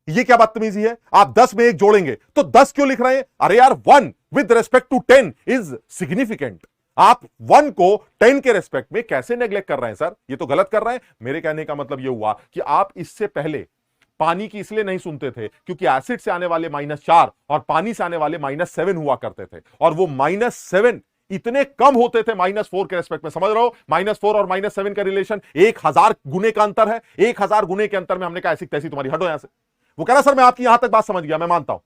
ये क्या बदतमीजी है? आप 10 में 1 जोड़ेंगे तो 10 क्यों लिख रहे हैं? अरे यार 1 with respect to 10 is significant. आप 1 को 10 के रेस्पेक्ट में कैसे नेग्लेक्ट कर रहे हैं सर? ये तो गलत कर रहे हैं। मेरे कहने का मतलब ये हुआ कि आप इससे पहले पानी की इसलिए नहीं सुनते थे क्योंकि एसिड से आने वाले -4 और पानी से आने वाले -7 हुआ करते थे, और वो -7 इतने कम होते थे -4 के रेस्पेक्ट में। समझ रहे हो? -4 और -7 का रिलेशन 1000 गुने का अंतर है। 1000 गुने के अंतर में हमने कहा ऐसी तैसी तुम्हारी, हटो यहां से। वो कह रहा सर मैं आपकी यहां तक बात समझ गया, मैं मानता हूं,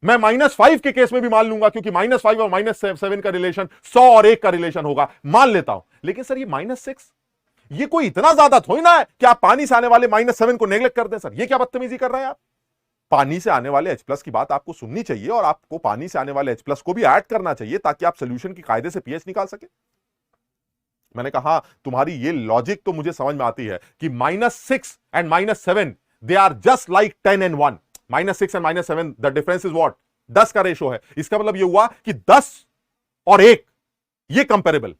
मैं -5 के केस में भी मान लूंगा क्योंकि -5 और -7 का रिलेशन 100 और 1 का रिलेशन होगा, मान लेता हूं। लेकिन सर ये -6, ये कोई इतना ज्यादा थोड़ी ना है कि आप पानी से आने वाले -7 को नेग्लेक्ट कर दें। सर ये क्या बदतमीजी कर रहे हैं आप? पानी से आने वाले H+ की बात आपको सुननी चाहिए और आपको पानी से आने वाले H+ को भी ऐड करना चाहिए ताकि आप सोल्यूशन की कायदे से pH निकाल सके। मैंने कहा तुम्हारी ये लॉजिक तो मुझे समझ में आती है कि -6 and -7 they are just like 10 and 1। -6 and -7 the difference is what? 10 का रेशो है। इसका मतलब ये हुआ कि 10 और 1 ये कंपेरेबल।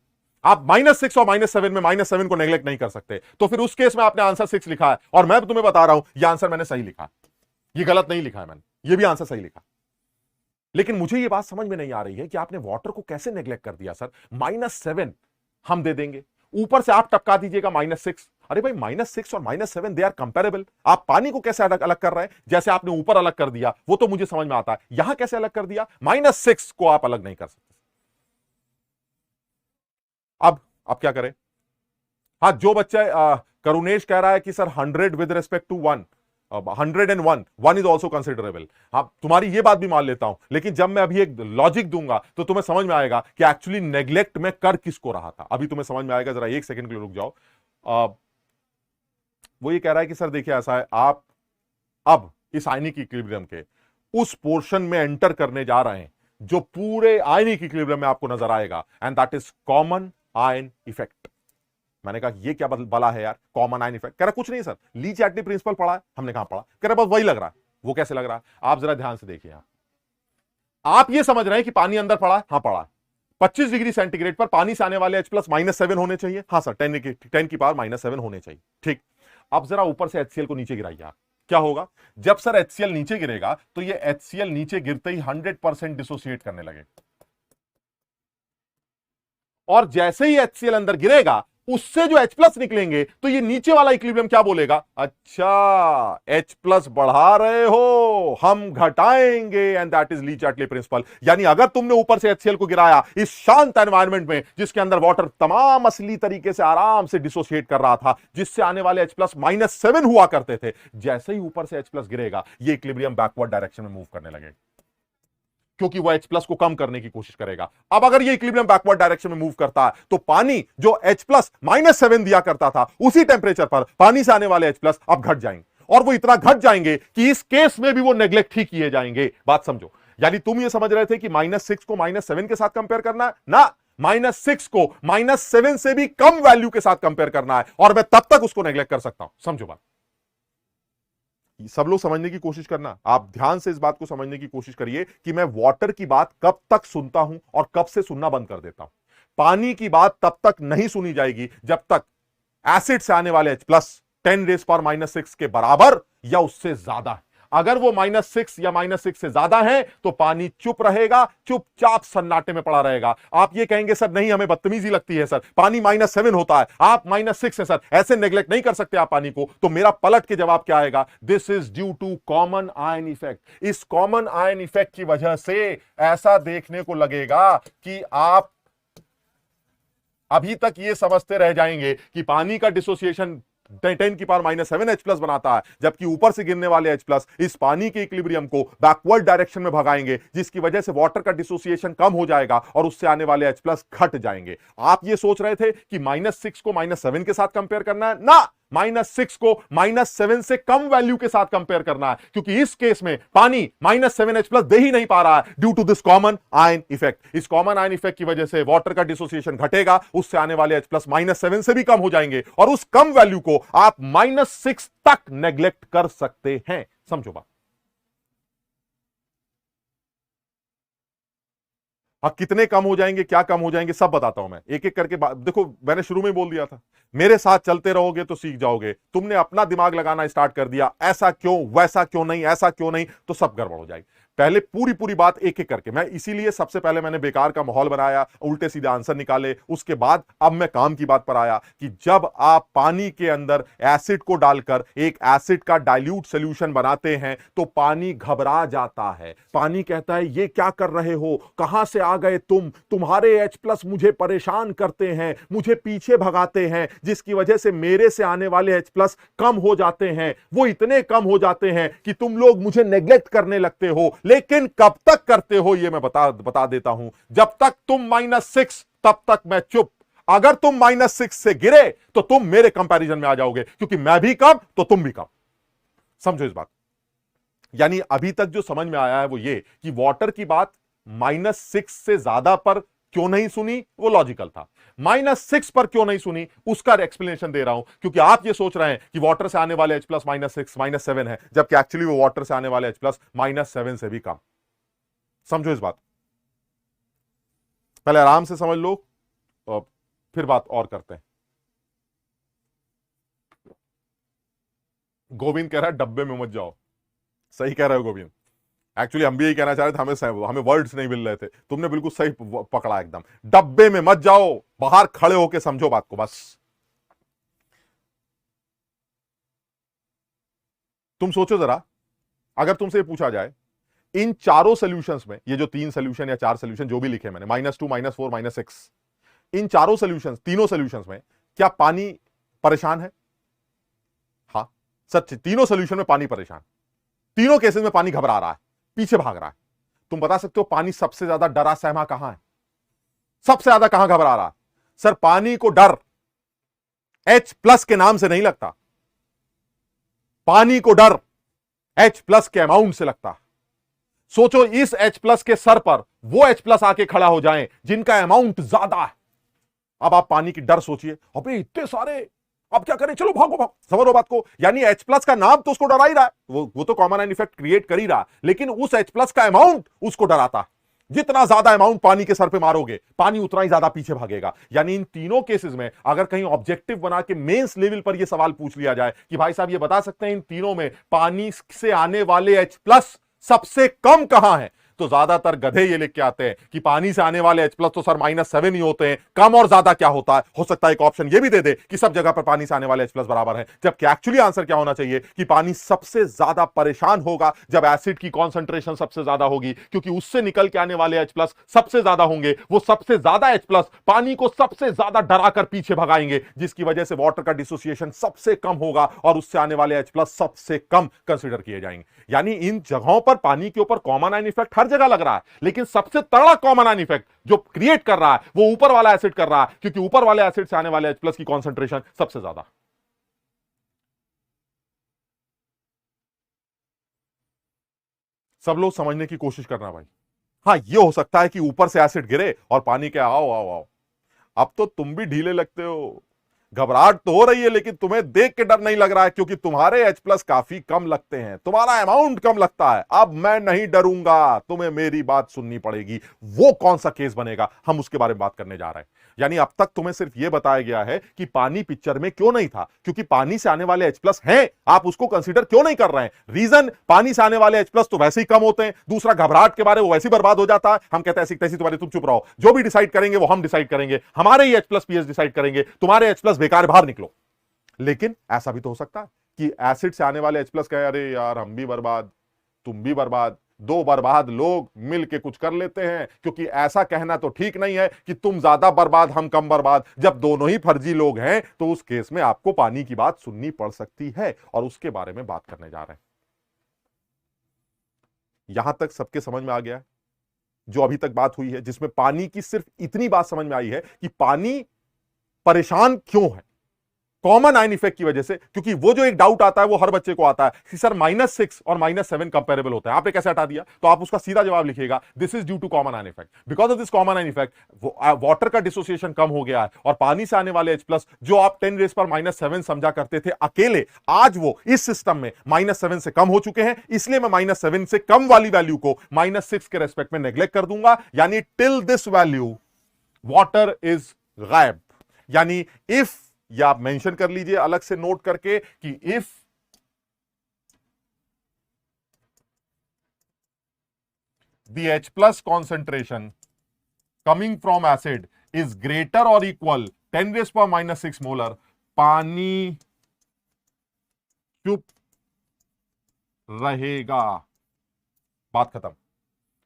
आप -6 और -7 में -7 को नेग्लेक्ट नहीं कर सकते, तो फिर उस केस में आपने आंसर 6 लिखा है और मैं तुम्हें बता रहा हूं ये आंसर मैंने सही लिखा, ये गलत नहीं लिखा है मैंने, ये भी आंसर सही लिखा। लेकिन मुझे ये बात समझ में नहीं आ रही है कि आपने वाटर को कैसे नेग्लेक्ट कर दिया। सर -7 हम दे देंगे, ऊपर से आप टपका दीजिएगा -6। अरे भाई -6 और -7 दे आर कंपेरेबल। आप पानी को कैसे अलग अलग कर रहे हैं? जैसे आपने ऊपर अलग कर दिया वो तो मुझे समझ में आता है, यहां कैसे अलग कर दिया? -6 को आप अलग नहीं कर सकते। अब क्या करें? हाँ, जो बच्चा करुणेश कह रहा है कि sir 100 with respect to 1, 101 1 is also considerable. हाँ, तुम्हारी ये बात भी मान लेता हूं, लेकिन जब मैं अभी एक लॉजिक दूंगा तो तुम्हें समझ में आएगा कि एक्चुअली नेग्लेक्ट में कर किसको रहा था। अभी तुम्हें समझ में आएगा, जरा 1 सेकंड के लिए रुक जाओ। वो ये कह रहा है कि सर देखिए ऐसा है, आप अब इस आयनिक इक्विलिब्रियम के उस पोर्शन में एंटर करने जा रहे हैं जो पूरे आयनिक इक्विलिब्रियम में आपको नजर आएगा, and that is common ion effect. मैंने कहा ये क्या बला है यार, कॉमन आयन इफेक्ट? कह रहा कुछ नहीं सर, ली चैटली प्रिंसिपल पढ़ा है। हमने कहा पढ़ा। कह रहा बस वही लग रहा है। वो कैसे लग रहा है? आप जरा ध्यान से देखिए। आप ये समझ रहे हैं कि पानी अंदर पड़ा है? हाँ पड़ा है। 25 डिग्री सेंटीग्रेड पर पानी से आने वाले H+ -7 होने चाहिए। हाँ सर, 10 की पावर -7 होने चाहिए। ठीक, अब जरा ऊपर से HCl को नीचे गिराइए आप। क्या होगा? जब सर HCl नीचे गिरेगा तो ये HCl नीचे गिरते ही 100% डिसोसिएट करने लगेगा, और जैसे ही HCl अंदर गिरेगा उससे जो H+ निकलेंगे तो ये नीचे वाला इक्विलिब्रियम क्या बोलेगा? अच्छा, H+ बढ़ा रहे हो, हम घटाएंगे, and that is Le Chatelier principle. यानी अगर तुमने ऊपर से HCl को गिराया इस शांत एनवायरनमेंट में जिसके अंदर वाटर तमाम असली तरीके से आराम से डिसोसिएट कर रहा था, जिससे आने वाले H+ -7 हुआ करते थे, जैसे ही ऊपर से H+ गिरेगा ये इक्विलिब्रियम बैकवर्ड डायरेक्शन में मूव करने लगेगा क्योंकि वह H+ को कम करने की कोशिश करेगा। अब अगर ये इक्विलिब्रियम बैकवर्ड डायरेक्शन में मूव करता है तो पानी जो H+ -7 दिया करता था उसी टेंपरेचर पर पानी से आने वाले H+ अब घट जाएंगे, और वो इतना घट जाएंगे कि इस केस में भी वो नेग्लेक्ट ही किए जाएंगे। बात समझो। यानी तुम ये समझ रहे थे कि -6 को -7 के साथ कंपेयर करना है ना, -6 को -7 से भी कम वैल्यू के साथ कंपेयर करना है, और मैं तब तक उसको नेग्लेक्ट कर सकता हूं। समझो बात। सब लोग समझने की कोशिश करना, आप ध्यान से इस बात को समझने की कोशिश करिए कि मैं वाटर की बात कब तक सुनता हूं और कब से सुनना बंद कर देता हूं। पानी की बात तब तक नहीं सुनी जाएगी जब तक एसिड से आने वाले H+ 10⁻⁻6 के बराबर या उससे ज्यादा है। अगर वो -6 या -6 से ज्यादा है तो पानी चुप रहेगा, चुपचाप सन्नाटे में पड़ा रहेगा। आप ये कहेंगे सर नहीं, हमें बदतमीजी लगती है सर, पानी -7 होता है, आप -6 है सर, ऐसे नेग्लेक्ट नहीं कर सकते आप पानी को। तो मेरा पलट के जवाब क्या आएगा? This is due to common ion effect. इस कॉमन आयन इफेक्ट की वजह से ऐसा देखने को लगेगा कि आप अभी तक ये समझते रह जाएंगे कि पानी का डिसोसिएशन 10 की पावर -7 H+ बनाता है, जबकि ऊपर से गिरने वाले H+ इस पानी के इक्विलिब्रियम को बैकवर्ड डायरेक्शन में भगाएंगे, जिसकी वजह से वाटर का डिसोसिएशन कम हो जाएगा और उससे आने वाले H+ घट जाएंगे। आप ये सोच रहे थे कि -6 को -7 के साथ कंपेयर करना है ना, -6 को -7 से कम वैल्यू के साथ कंपेयर करना है, क्योंकि इस केस में पानी -7H+ दे ही नहीं पा रहा है due to this common ion effect. इस कॉमन आयन इफेक्ट की वजह से वाटर का डिसोसिएशन घटेगा, उससे आने वाले H+ -7 से भी कम हो जाएंगे और उस कम वैल्यू को आप -6 तक नेग्लेक्ट कर सकते हैं। समझो बात। हाँ, कितने कम हो जाएंगे, क्या कम हो जाएंगे, सब बताता हूं मैं एक एक करके। देखो, मैंने शुरू में बोल दिया था, मेरे साथ चलते रहोगे तो सीख जाओगे। तुमने अपना दिमाग लगाना स्टार्ट कर दिया, ऐसा क्यों, वैसा क्यों नहीं, ऐसा क्यों नहीं, तो सब गड़बड़ हो जाएगी। पहले पूरी पूरी बात एक एक करके मैं, इसीलिए सबसे पहले मैंने बेकार का माहौल बनाया, उल्टे सीधे आंसर निकाले। उसके बाद अब मैं काम की बात पर आया कि जब आप पानी के अंदर एसिड को डालकर एक एसिड का डाइल्यूट सॉल्यूशन बनाते हैं तो पानी घबरा जाता है। पानी कहता है ये क्या कर रहे हो, कहां से आ गए तुम, तुम्हारे H+ मुझे परेशान करते हैं, मुझे पीछे भगाते हैं, जिसकी वजह से मेरे से आने वाले H+ कम हो जाते हैं। वो इतने कम हो जाते हैं कि तुम लोग मुझे नेग्लेक्ट करने लगते हो। लेकिन कब तक करते हो ये मैं बता देता हूं। जब तक तुम -6 तब तक मैं चुप। अगर तुम -6 से गिरे तो तुम मेरे कंपैरिजन में आ जाओगे, क्योंकि मैं भी कम तो तुम भी कम। समझो इस बात। यानी अभी तक जो समझ में आया है वो ये कि वाटर की बात -6 से ज्यादा पर क्यों नहीं सुनी, वो लॉजिकल था। -6 पर क्यों नहीं सुनी उसका एक्सप्लेनेशन दे रहा हूं, क्योंकि आप ये सोच रहे हैं कि वाटर से आने वाले H+ -6 -7 है, जबकि एक्चुअली वो वाटर से आने वाले H+ -7 से भी कम। समझो इस बात। पहले आराम से समझ लो, फिर बात और करते हैं। गोविंद कह रहा है डब्बे में मत जाओ। सही कह रहे हो गोविंद, एक्चुअली हम भी यही कहना चाह रहे थे, हमें वर्ड्स नहीं मिल रहे थे। तुमने बिल्कुल सही पकड़ा एकदम। डब्बे में मत जाओ, बाहर खड़े होके समझो बात को बस। तुम सोचो जरा, अगर तुमसे ये पूछा जाए इन चारों सॉल्यूशंस में, ये जो 3 सॉल्यूशन या 4 सॉल्यूशन जो भी लिखे मैंने, -2 -4 -6, इन चारों सॉल्यूशंस, तीनों सॉल्यूशंस में क्या पानी परेशान है? हाँ, सच, तीनों सॉल्यूशन में पानी परेशान, तीनों केसेस में पानी घबरा रहा है, पीछे भाग रहा है। तुम बता सकते हो पानी सबसे ज्यादा डरा सहमा कहां है, सबसे ज्यादा कहां घबरा रहा है? सर, पानी को डर H+ के नाम से नहीं लगता, पानी को डर H+ के अमाउंट से लगता। सोचो इस H+ के सर पर वो H+ आके खड़ा हो जाएं जिनका अमाउंट ज्यादा है। अब आप पानी की डर सोचिए, अबे इतने सारे, अब क्या करें, चलो भागो भागो। समझो बात को। यानी H+ का नाम तो उसको डरा ही रहा है, वो तो कॉमन आयन इफेक्ट क्रिएट कर ही रहा, लेकिन उस H+ का अमाउंट उसको डराता। जितना ज्यादा अमाउंट पानी के सर पे मारोगे, पानी उतना ही ज्यादा पीछे भागेगा। यानी इन तीनों केसेस में अगर कहीं ऑब्जेक्टिव बना के मेंस लेवल पर यह सवाल पूछ लिया जाए कि भाई साहब ये बता सकते हैं इन तीनों में पानी से आने वाले H+ सबसे कम कहां है, तो ज्यादातर गधे ये लिख के आते हैं कि पानी से आने वाले H+ तो सर -7 ही होते हैं, कम और ज्यादा क्या होता है? हो सकता है एक ऑप्शन ये भी दे दे कि सब जगह पर पानी से आने वाले H+ बराबर है, जबकि एक्चुअली आंसर क्या होना चाहिए कि पानी सबसे ज्यादा परेशान होगा जब एसिड की कॉन्सेंट्रेशन सबसे ज्यादा होगी, क्योंकि उससे निकल के आने वाले H+ सबसे ज्यादा होंगे। वो सबसे ज्यादा H+ पानी को सबसे ज्यादा डराकर पीछे भगाएंगे, जिसकी वजह से वाटर का डिसोसिएशन सबसे कम होगा और उससे आने वाले H+ सबसे कम कंसिडर किए जाएंगे। यानी इन जगहों पर पानी के ऊपर कॉमन आयन इफेक्ट हर जगह लग रहा है, लेकिन सबसे तगड़ा कॉमन आयन इफेक्ट जो क्रिएट कर रहा है वो ऊपर वाला एसिड कर रहा है, क्योंकि ऊपर वाले एसिड से आने वाले H+ की कॉन्सेंट्रेशन सबसे ज्यादा। सब लोग समझने की कोशिश करना भाई। हाँ, ये हो सकता है कि ऊपर से एसिड गिरे और पानी के आओ आओ आओ। अब तो तुम भी ढीले लगते हो, घबराहट तो हो रही है, लेकिन तुम्हें देख के डर नहीं लग रहा है, क्योंकि तुम्हारे H+ काफी कम लगते हैं, तुम्हारा अमाउंट कम लगता है। अब मैं नहीं डरूंगा, तुम्हें मेरी बात सुननी पड़ेगी। वो कौन सा केस बनेगा, हम उसके बारे में बात करने जा रहे हैं। यानी अब तक तुम्हें सिर्फ यह बताया गया है कि पानी पिक्चर में क्यों नहीं था, क्योंकि पानी से आने वाले H+ हैं, आप उसको कंसीडर क्यों नहीं कर रहे हैं? रीजन, पानी से आने वाले H+ तो वैसे ही कम होते हैं। दूसरा, घबराहट के बारे वो वैसे ही बर्बाद हो जाता है। हम कहते हैं ऐसी तैसी तुम्हारी, तुम चुप रहो, जो भी डिसाइड करेंगे वो हम डिसाइड करेंगे, हमारे ही H+ पीएच डिसाइड करेंगे, तुम्हारे H+ बेकार, बाहर निकलो। लेकिन ऐसा भी तो हो सकता है कि एसिड से आने वाले H+ कहे अरे यार हम भी बर्बाद, तुम भी बर्बाद, दो बर्बाद लोग मिलके कुछ कर लेते हैं, क्योंकि ऐसा कहना तो ठीक नहीं है कि तुम ज्यादा बर्बाद हम कम बर्बाद। जब दोनों ही फर्जी लोग हैं तो उस केस में आपको पानी की बात सुननी पड़ सकती है, और उसके बारे में बात करने जा रहे हैं। यहां तक सबके समझ में आ गया? जो अभी तक बात हुई है जिसमें पानी की सिर्फ इतनी बात समझ में आई है कि पानी परेशान क्यों है, कॉमन आयन इफेक्ट की वजह से, क्योंकि वो जो एक डाउट आता है वो हर बच्चे को आता है कि सर -6 और -7 कंपेरेबल होता है, आपने कैसे हटा दिया? तो आप उसका सीधा जवाब लिखिएगा, this is due to common ion effect. Because of this common ion effect water का डिसोसिएशन कम हो गया है, और पानी से आने वाले H+ जो आप 10⁻⁷ समझा करते थे अकेले, आज वो इस सिस्टम में -7 से कम हो चुके हैं। इसलिए मैं -7 से कम वाली वैल्यू को -6 के रेस्पेक्ट में नेग्लेक्ट कर दूंगा, यानी till this value water is गायब। यानी इफ, या आप मेंशन कर लीजिए अलग से नोट करके कि if the H+ concentration coming from acid is greater or equal 10⁻⁶ molar, पानी चुप रहेगा, बात खत्म।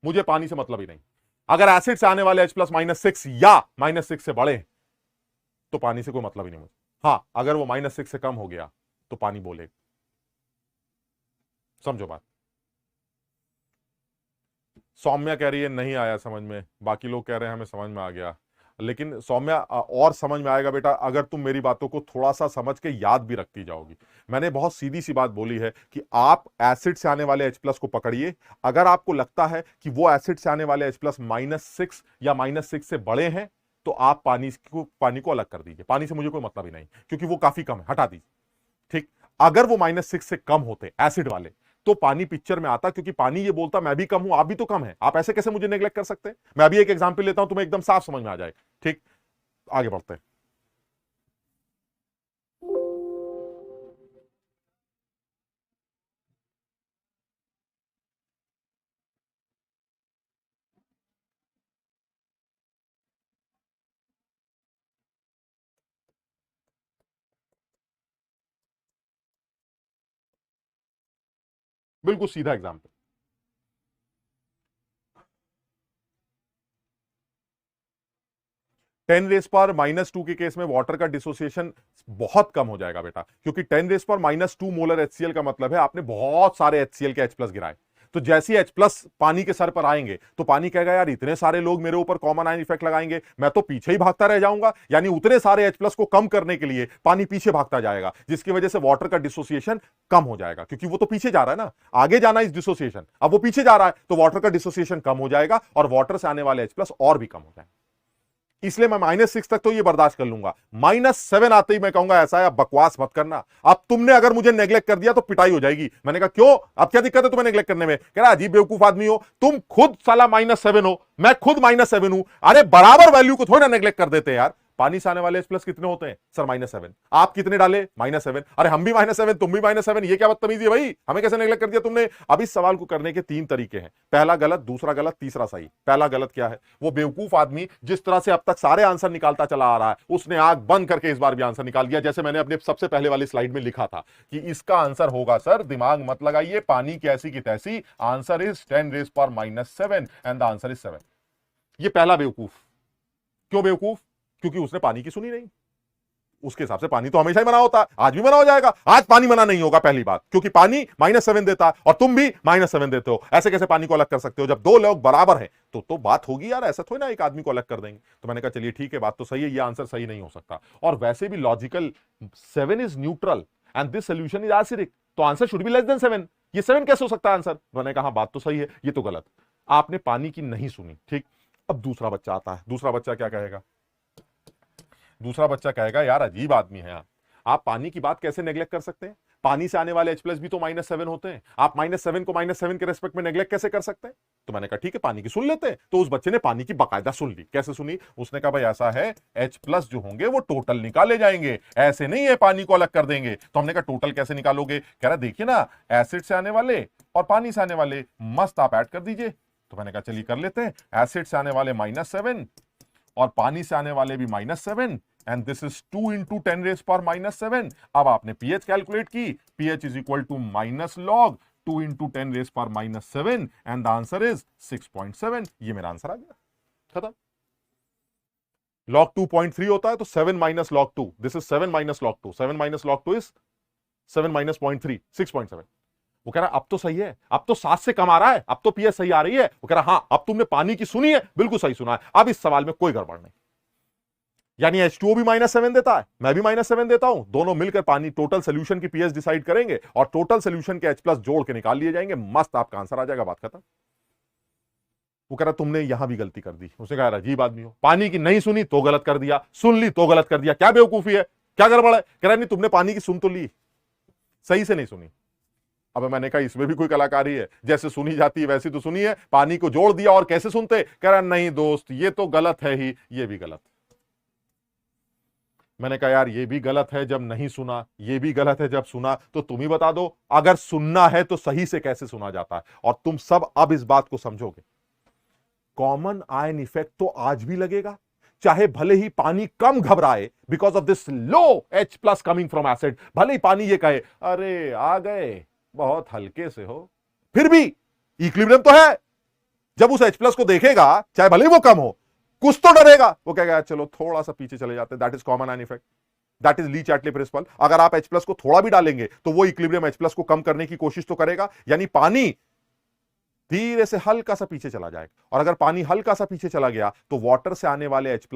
मुझे पानी से मतलब ही नहीं। अगर एसिड से आने वाले H+ -6 या -6 से बड़े तो पानी से कोई मतलब ही नहीं मुझे। हां, अगर वो -6 से कम हो गया तो पानी बोलेगा। समझो बात। सौम्या कह रही है नहीं आया समझ में, बाकी लोग कह रहे हैं हमें समझ में आ गया। लेकिन सौम्या, और समझ में आएगा बेटा अगर तुम मेरी बातों को थोड़ा सा समझ के याद भी रखती जाओगी। मैंने बहुत सीधी सी बात बोली है कि आप एसिड से आने वाले H+ को पकड़िए। अगर आपको लगता है कि वो एसिड से आने वाले H+ -6 या -6 से बड़े हैं तो आप पानी को अलग कर दीजिए। पानी से मुझे कोई मतलब ही नहीं, क्योंकि वो काफी कम है, हटा दीजिए। ठीक, अगर वो -6 से कम होते एसिड वाले तो पानी पिक्चर में आता, क्योंकि पानी ये बोलता मैं भी कम हूं, आप भी तो कम है, आप ऐसे कैसे मुझे नेग्लेक्ट कर सकते हैं? मैं अभी एक एग्जांपल लेता हूं, तुम्हें एकदम साफ समझ में आ जाए। ठीक, आगे बढ़ते हैं। बिल्कुल सीधा एग्जांपल, 10⁻⁻² के केस में वाटर का डिसोसिएशन बहुत कम हो जाएगा बेटा, क्योंकि 10⁻² मोलर HCl का मतलब है आपने बहुत सारे HCl के H+ गिराए। तो जैसे ही H+ पानी के सर पर आएंगे तो पानी कहेगा यार इतने सारे लोग मेरे ऊपर कॉमन आयन इफेक्ट लगाएंगे, मैं तो पीछे ही भागता रह जाऊंगा। यानी उतने सारे H+ को कम करने के लिए पानी पीछे भागता जाएगा, जिसकी वजह से वाटर का डिसोसिएशन कम हो जाएगा, क्योंकि वो तो पीछे जा रहा है ना, आगे जाना इस डिसोसिएशन, अब वो पीछे जा रहा है तो वाटर का डिसोसिएशन कम हो जाएगा और वाटर से आने वाले H+ और भी कम हो जाएगा। इसलिए मैं -6 तक तो ये बर्दाश्त कर लूंगा, -7 आते ही मैं कहूंगा ऐसा है अब बकवास मत करना, अब तुमने अगर मुझे नेग्लेक्ट कर दिया तो पिटाई हो जाएगी। मैंने कहा क्यों, अब क्या दिक्कत है तुम्हें नेग्लेक्ट करने में? कह रहा अजीब बेवकूफ आदमी हो तुम, खुद साला -7 हो, मैं खुद -7 हूं, अरे बराबर वैल्यू को थोड़ा ना नेग्लेक्ट कर देते यार। पानी से आने वाले H+ कितने होते हैं सर? -7। आप कितने डाले? -7। अरे हम भी -7, तुम भी -7, ये क्या बदतमीजी है भाई, हमें कैसे नेग्लेक्ट कर दिया तुमने? अब इस सवाल को करने के 3 तरीके हैं, पहला गलत, दूसरा गलत, तीसरा सही। पहला गलत क्या है? वो बेवकूफ आदमी जिस तरह से अब तक सारे आंसर निकालता चला आ रहा है, उसने आंख बंद करके इस बार भी आंसर निकाल दिया, जैसे मैंने अपने सबसे पहले वाली स्लाइड में लिखा था कि इसका आंसर होगा सर, दिमाग मत लगाइए, पानी की ऐसी की तैसी, answer is 10⁻⁷ and the answer is 7। ये पहला बेवकूफ। क्यों बेवकूफ? क्योंकि उसने पानी की सुनी नहीं। उसके हिसाब से पानी तो हमेशा ही मना होता है, आज भी मना हो जाएगा। आज पानी मना नहीं होगा, पहली बात, क्योंकि पानी -7 देता है और तुम भी -7 देते हो। ऐसे कैसे पानी को अलग कर सकते हो? जब दो लोग बराबर हैं तो बात होगी यार, ऐसा थोड़ी ना एक आदमी को अलग कर देंगे। तो मैंने कहा चलिए ठीक है, बात तो सही है, ये आंसर सही नहीं हो सकता। और वैसे भी logical 7 is neutral and this solution is acidic, तो answer should be less than 7। ये 7 कैसे हो सकता है आंसर? मैंने कहा बात तो सही है, ये तो गलत, आपने पानी की नहीं सुनी। ठीक, अब दूसरा बच्चा आता है। दूसरा बच्चा क्या कहेगा? दूसरा बच्चा कहेगा यार अजीब आदमी है आप पानी की बात कैसे नेग्लेक्ट कर सकते हैं? पानी से आने वाले H+ भी तो -7 होते हैं, आप -7 को -7 के रेस्पेक्ट में नेग्लेक्ट कैसे कर सकते हैं? तो मैंने कहा ठीक है पानी की सुन लेते हैं। तो उस बच्चे ने पानी की बाकायदा सुन ली। कैसे सुनी? उसने कहा भाई ऐसा है, H+ जो होंगे वो टोटल निकाले जाएंगे, ऐसे नहीं है पानी को अलग कर देंगे। तो हमने कहा टोटल कैसे निकालोगे? कह रहा देखिए ना, एसिड से आने वाले और पानी से आने वाले मस्त आप ऐड कर दीजिए। तो मैंने कहा चलिए कर लेते हैं, एसिड से आने वाले -7 और पानी से आने वाले भी -7 एंड दिस इज 2 × 10⁻⁷। अब आपने pH कैलकुलेट की, pH is equal to -log 2 × 10⁻⁷ and the answer is 6.7। ये मेरा आंसर आ गया, खत्म। log 2.3 होता है तो 7 - log 2, this is 7 - log 2, 7 - log 2 is 7 - 0.3, 6.7। वो कह रहा अब तो सही है, अब तो 7 से कम आ रहा है, अब तो pH सही आ रही है। वो कह रहा हाँ, अब तुमने पानी की सुनी है, बिल्कुल सही सुना है, अब इस सवाल में कोई गड़बड़ नहीं। यानी H2O भी -7 देता है, मैं भी -7 देता हूं, दोनों मिलकर पानी टोटल सोल्यूशन की पीएच डिसाइड करेंगे और टोटल सोल्यूशन के H+ जोड़ के निकाल लिए जाएंगे, मस्त आपका आंसर आ जाएगा, बात खत्म। वो कह रहा तुमने यहां भी गलती कर दी। उसने कहा अजीब आदमी हो, पानी की नहीं सुनी तो गलत कर दिया, सुन ली तो गलत कर दिया, क्या बेवकूफी है, क्या गड़बड़ है? कह रहा नहीं तुमने पानी की सुन तो ली, सही से नहीं सुनी। अब मैंने कहा इसमें भी कोई कलाकारी है, जैसे सुनी जाती है वैसी तो सुनी है, पानी को जोड़ दिया और कैसे सुनते? कह रहा नहीं दोस्त ये तो गलत है ही, ये भी गलत। मैंने कहा यार ये भी गलत है जब नहीं सुना, ये भी गलत है जब सुना, तो तुम ही बता दो अगर सुनना है तो सही से कैसे सुना जाता है। और तुम सब अब इस बात को समझोगे, कॉमन आयन इफेक्ट तो आज भी लगेगा, चाहे भले ही पानी कम घबराए because of this low H+ coming from acid, भले ही पानी ये कहे अरे आ गए बहुत हल्के से हो, फिर भी इक्विलिब्रियम तो है। जब उस H+ को देखेगा चाहे भले ही वो कम हो, कुछ तो डरेगा, वो कहेगा चलो थोड़ा सा पीछे चले जाते हैं। That is common ion effect, that is Le Chatelier principle. अगर आप H+ को थोड़ा भी डालेंगे तो वो इक्विलिब्रियम H+ को कम करने की कोशिश तो करेगा, यानी पानी धीरे से हल्का सा पीछे चला जाएगा। और अगर पानी हल्का सा पीछे चला गया तो वाटर से आने वाले H+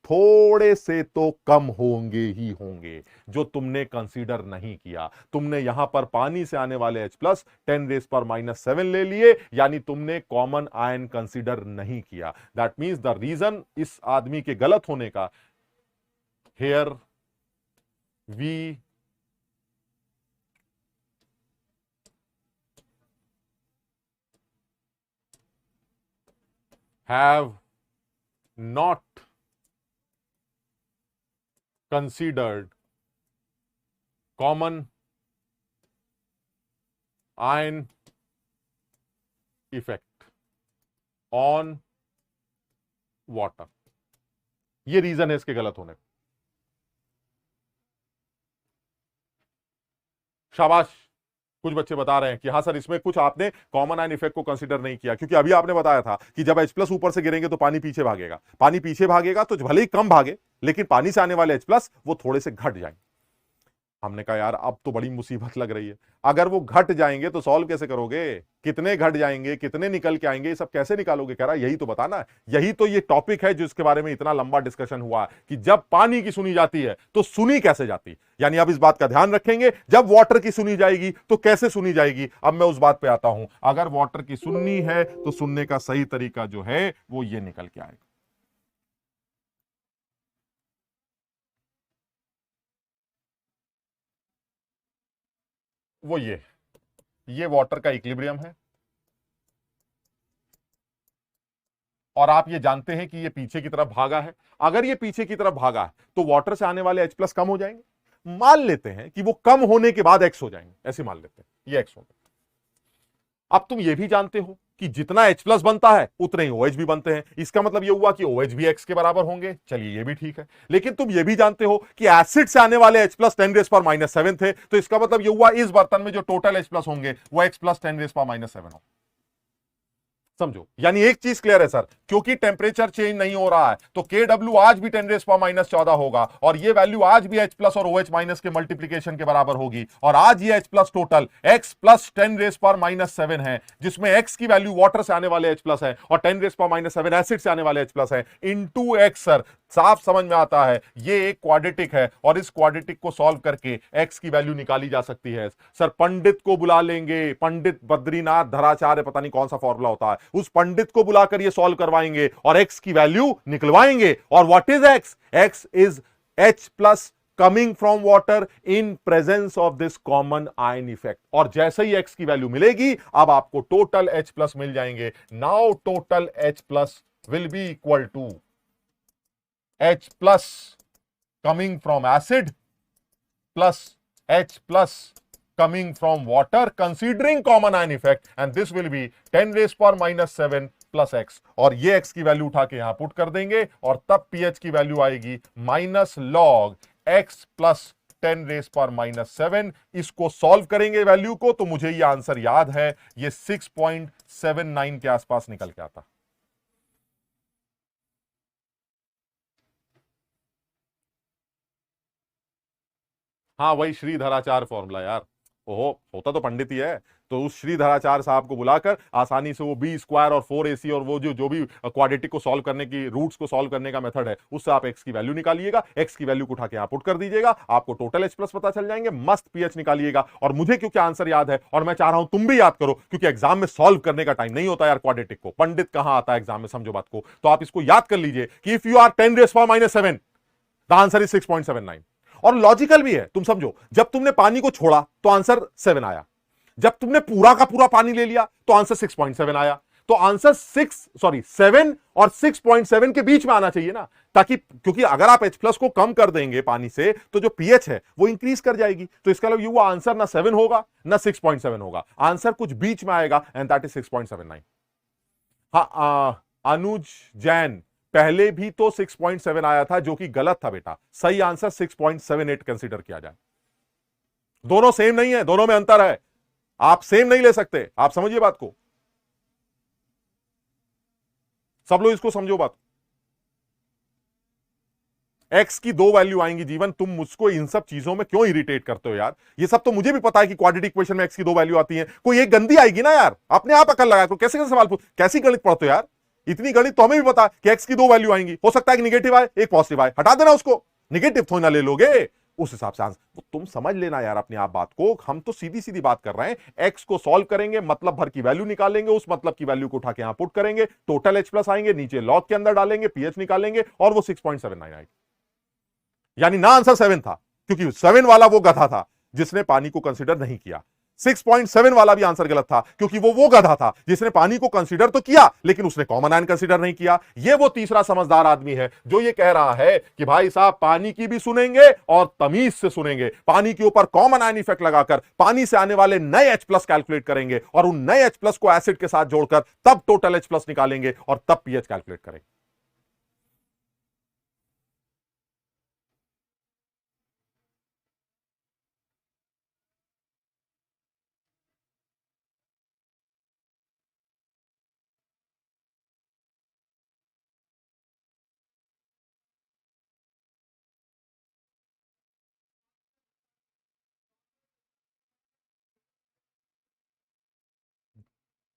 थोड़े से तो कम होंगे ही होंगे, जो तुमने कंसीडर नहीं किया। तुमने यहां पर पानी से आने वाले H+ 10⁻⁻7 ले लिए, यानी तुमने कॉमन आयन कंसीडर नहीं किया। दैट मींस द रीजन इस आदमी के गलत होने का, here we have not considered common ion effect on water। ये रीजन है इसके गलत होने का। शाबाश, कुछ बच्चे बता रहे हैं कि हाँ सर इसमें कुछ आपने कॉमन आयन इफेक्ट को कंसीडर नहीं किया, क्योंकि अभी आपने बताया था कि जब H+ ऊपर से गिरेंगे तो पानी पीछे भागेगा, पानी पीछे भागेगा तो भले ही कम भागे लेकिन पानी से आने वाले H+ वो थोड़े से घट जाएंगे। हमने कहा यार अब तो बड़ी मुसीबत लग रही है, अगर वो घट जाएंगे तो सॉल्व कैसे करोगे, कितने घट जाएंगे, कितने निकल के आएंगे, ये सब कैसे निकालोगे? कह रहा यही तो बताना है, यही तो ये टॉपिक है जिसके बारे में इतना लंबा डिस्कशन हुआ कि जब पानी की सुनी जाती है तो सुनी कैसे जाती। यानी अब इस बात का ध्यान रखेंगे, जब वाटर की सुनी जाएगी तो कैसे सुनी जाएगी। अब मैं उस बात पे आता हूं, अगर वाटर की सुननी है तो सुनने का सही तरीका जो है वो ये निकल के आएगा। वो ये वाटर का इक्विलिब्रियम है, और आप ये जानते हैं कि ये पीछे की तरफ भागा है। अगर ये पीछे की तरफ भागा है तो वाटर से आने वाले H+ कम हो जाएंगे। मान लेते हैं कि वो कम होने के बाद X हो जाएंगे, ऐसे मान लेते हैं ये X हो गए। अब तुम ये भी जानते हो कि जितना H+ बनता है उतने ही OH भी बनते हैं, इसका मतलब ये हुआ कि OH भी X के बराबर होंगे। चलिए ये भी ठीक है, लेकिन तुम ये भी जानते हो कि एसिड से आने वाले H+ 10⁻⁻7 थे, तो इसका मतलब ये हुआ इस बर्तन में जो टोटल H+ होंगे वो X+ 10⁻⁻7 हो। समझो, यानी एक चीज क्लियर है सर, क्योंकि टेम्परेचर चेंज नहीं हो रहा है तो KW आज भी 10⁻⁻14 होगा, और ये वैल्यू आज भी H+ और OH- के मल्टीप्लीकेशन के बराबर होगी। और आज ये H+ टोटल X + 10⁻⁻7 है, जिसमें X की वैल्यू वाटर से आने वाले H+ है और 10⁻⁻7 एसिड से आने वाले H+ है, इनटू X। सर साफ समझ में आता है, ये एक क्वाड्रेटिक है और इस क्वाड्रेटिक को सॉल्व करके X की वैल्यू निकाली जा सकती है। सर पंडित को बुला लेंगे, पंडित बद्रीनाथ धराचार्य, पता नहीं कौन सा फॉर्मूला होता है, उस पंडित को बुलाकर ये सॉल्व करवाएंगे और X की वैल्यू निकलवाएंगे। और what is X? X is H+ coming from water in presence of this common ion effect. और जैसे ही X की वैल्यू मिलेगी अब आपको टोटल H+ मिल जाएंगे। Now total H+ will be equal to H+ coming from acid plus H+ coming from water considering common ion effect, and this will be 10⁻⁻7 plus X। और ये X की वैल्यू उठा के यहां पुट कर देंगे और तब pH की वैल्यू आएगी -log X plus 10⁻⁻7। इसको सॉल्व करेंगे वैल्यू को तो मुझे ये आंसर याद है, ये 6.79 के आसपास निकल के आता। हाँ वही श्रीधराचार्य फॉर्मूला यार, ओहो, होता तो पंडित ही है। तो उस श्रीधराचार्य साहब को बुलाकर आसानी से वो बी स्क्वायर और 4ac और वो जो भी क्वाड्रेटिक को सॉल्व करने की, रूट्स को सॉल्व करने का मेथड है, उससे आप एक्स की वैल्यू निकालिएगा, एक्स की वैल्यू को उठा के यहां पुट कर दीजिएगा, आपको टोटल एच प्लस पता चल जाएंगे, मस्त पीएच निकालिएगा। और मुझे क्योंकि आंसर याद है और मैं चाह रहा हूं तुम भी याद करो, क्योंकि एग्जाम में सॉल्व करने का टाइम नहीं होता यार क्वाड्रेटिक को, पंडित कहां आता है एग्जाम में, समझो बात को। तो आप इसको याद कर लीजिए कि if you are 10⁻⁷ the answer is 6.79। और लॉजिकल भी है, तुम समझो, जब तुमने पानी को छोड़ा तो आंसर 7 आया, जब तुमने पूरा का पूरा पानी ले लिया तो आंसर 6.7 आया। तो आंसर 7 और 6.7 के बीच में आना चाहिए ना, ताकि, क्योंकि अगर आप H प्लस को कम कर देंगे पानी से तो जो पीएच है वो इंक्रीज कर जाएगी। तो इसका मतलब वो आंसर ना 7 होगा ना 6.7 होगा, आंसर कुछ बीच में आएगा, एंड दैट इज 6.79। हाँ, अनुज जैन, पहले भी तो 6.7 आया था जो कि गलत था बेटा, सही आंसर 6.78 कंसीडर किया जाए। दोनों सेम नहीं है, दोनों में अंतर है, आप सेम नहीं ले सकते, आप समझिए बात को, सब लोग इसको समझो बात। एक्स की 2 वैल्यू आएंगी जीवन, तुम मुझको इन सब चीजों में क्यों इरिटेट करते हो यार? ये सब तो मुझे भी पता है कि क्वाड्रेटिक इक्वेशन में एक्स की 2 वैल्यू आती है, कोई एक गंदी आएगी ना यार, अपने आप अकल लगाया तो कैसे कैसे सवाल पूछ, कैसी गणित पढ़ते हो यार? इतनी गणित तो हमें भी पता कि एक्स की 2 वैल्यू आएंगी, हो सकता है कि निगेटिव आए एक पॉजिटिव आए, हटा देना उसको, निगेटिव थोड़ी ना ले लोगे, उस हिसाब से आंसर तुम समझ लेना यार अपनी आप बात को। हम तो सीधी सीधी बात कर रहे हैं, एक्स को सॉल्व करेंगे, मतलब भर की वैल्यू निकालेंगे, उस मतलब की वैल्यू को उठा के यहां पुट करेंगे, टोटल एच प्लस आएंगे, नीचे लॉग के अंदर डालेंगे, पीएच निकालेंगे और वो 6.79 आएगी। यानी ना आंसर 7 था, क्योंकि 7 वाला वो गधा था जिसने पानी को कंसीडर नहीं किया, 6.7 वाला भी आंसर गलत था क्योंकि वो गधा था जिसने पानी को कंसीडर तो किया लेकिन उसने कॉमन आयन कंसीडर नहीं किया। ये वो तीसरा समझदार आदमी है जो ये कह रहा है कि भाई साहब पानी की भी सुनेंगे और तमीज से सुनेंगे, पानी के ऊपर कॉमन आयन इफेक्ट लगाकर पानी से आने वाले नए H प्लस कैलकुलेट करेंगे और उन नए H प्लस को एसिड के साथ जोड़कर तब टोटल H प्लस निकालेंगे और तब पीएच कैलकुलेट करेंगे।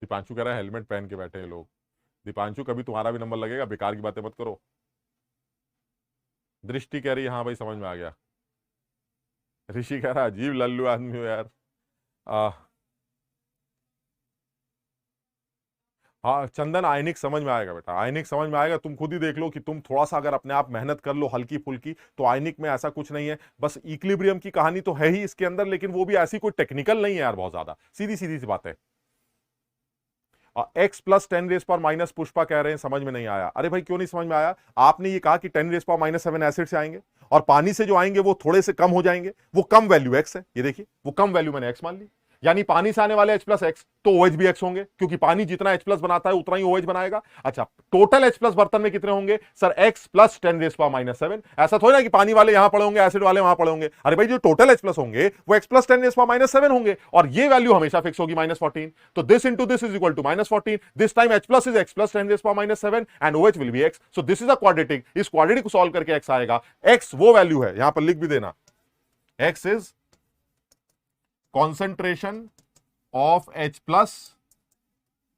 दीपांशु कह रहा है हेलमेट पहन के बैठे हैं लोग। दीपांशु कभी तुम्हारा भी नंबर लगेगा, बेकार की बातें मत करो। दृष्टि कह रही है हाँ भाई समझ में आ गया। ऋषि कह रहा अजीब लल्लू आदमी हो यार। आ, हाँ चंदन, आयनिक समझ में आएगा बेटा, आयनिक समझ में आएगा, तुम खुद ही देख लो कि तुम थोड़ा सा अगर अपने आप मेहनत कर लो हल्की फुल्की तो आयनिक में ऐसा कुछ नहीं है, बस इक्विलिब्रियम की कहानी तो है ही इसके अंदर, लेकिन वो भी ऐसी कोई टेक्निकल नहीं है यार, बहुत ज्यादा सीधी सीधी सी बात है। एक्स प्लस 10⁻⁻, पुष्पा कह रहे हैं समझ में नहीं आया। अरे भाई क्यों नहीं समझ में आया? आपने ये कहा कि 10⁻⁷ एसिड से आएंगे और पानी से जो आएंगे वो थोड़े से कम हो जाएंगे, वो कम वैल्यू एक्स है, ये देखिए वो कम वैल्यू मैंने एक्स मान ली, यानी पानी से आने वाले H प्लस एक्स तो OH भी एक्स होंगे, क्योंकि पानी जितना H प्लस बनाता है उतना ही OH बनाएगा। अच्छा, टोटल H प्लस बर्तन में कितने होंगे सर? X plus 10⁻⁷। ऐसा थोड़ी ना कि पानी वाले यहां पड़े होंगे एसिड वाले वहां पड़े होंगे, अरे भाई जो टोटल H प्लस होंगे वो एक्स प्लस 10⁻⁷ होंगे और ये वैल्यू हमेशा फिक्स होगी -14। तो this into this is equal to -14, this time H plus is x plus 10⁻⁷ and OH will be x. So this is a quadratic, इस क्वाड्रेटिक को सॉल्व करके एक्स आएगा, एक्स वो वैल्यू है, यहां पर लिख भी देना, x is concentration of H plus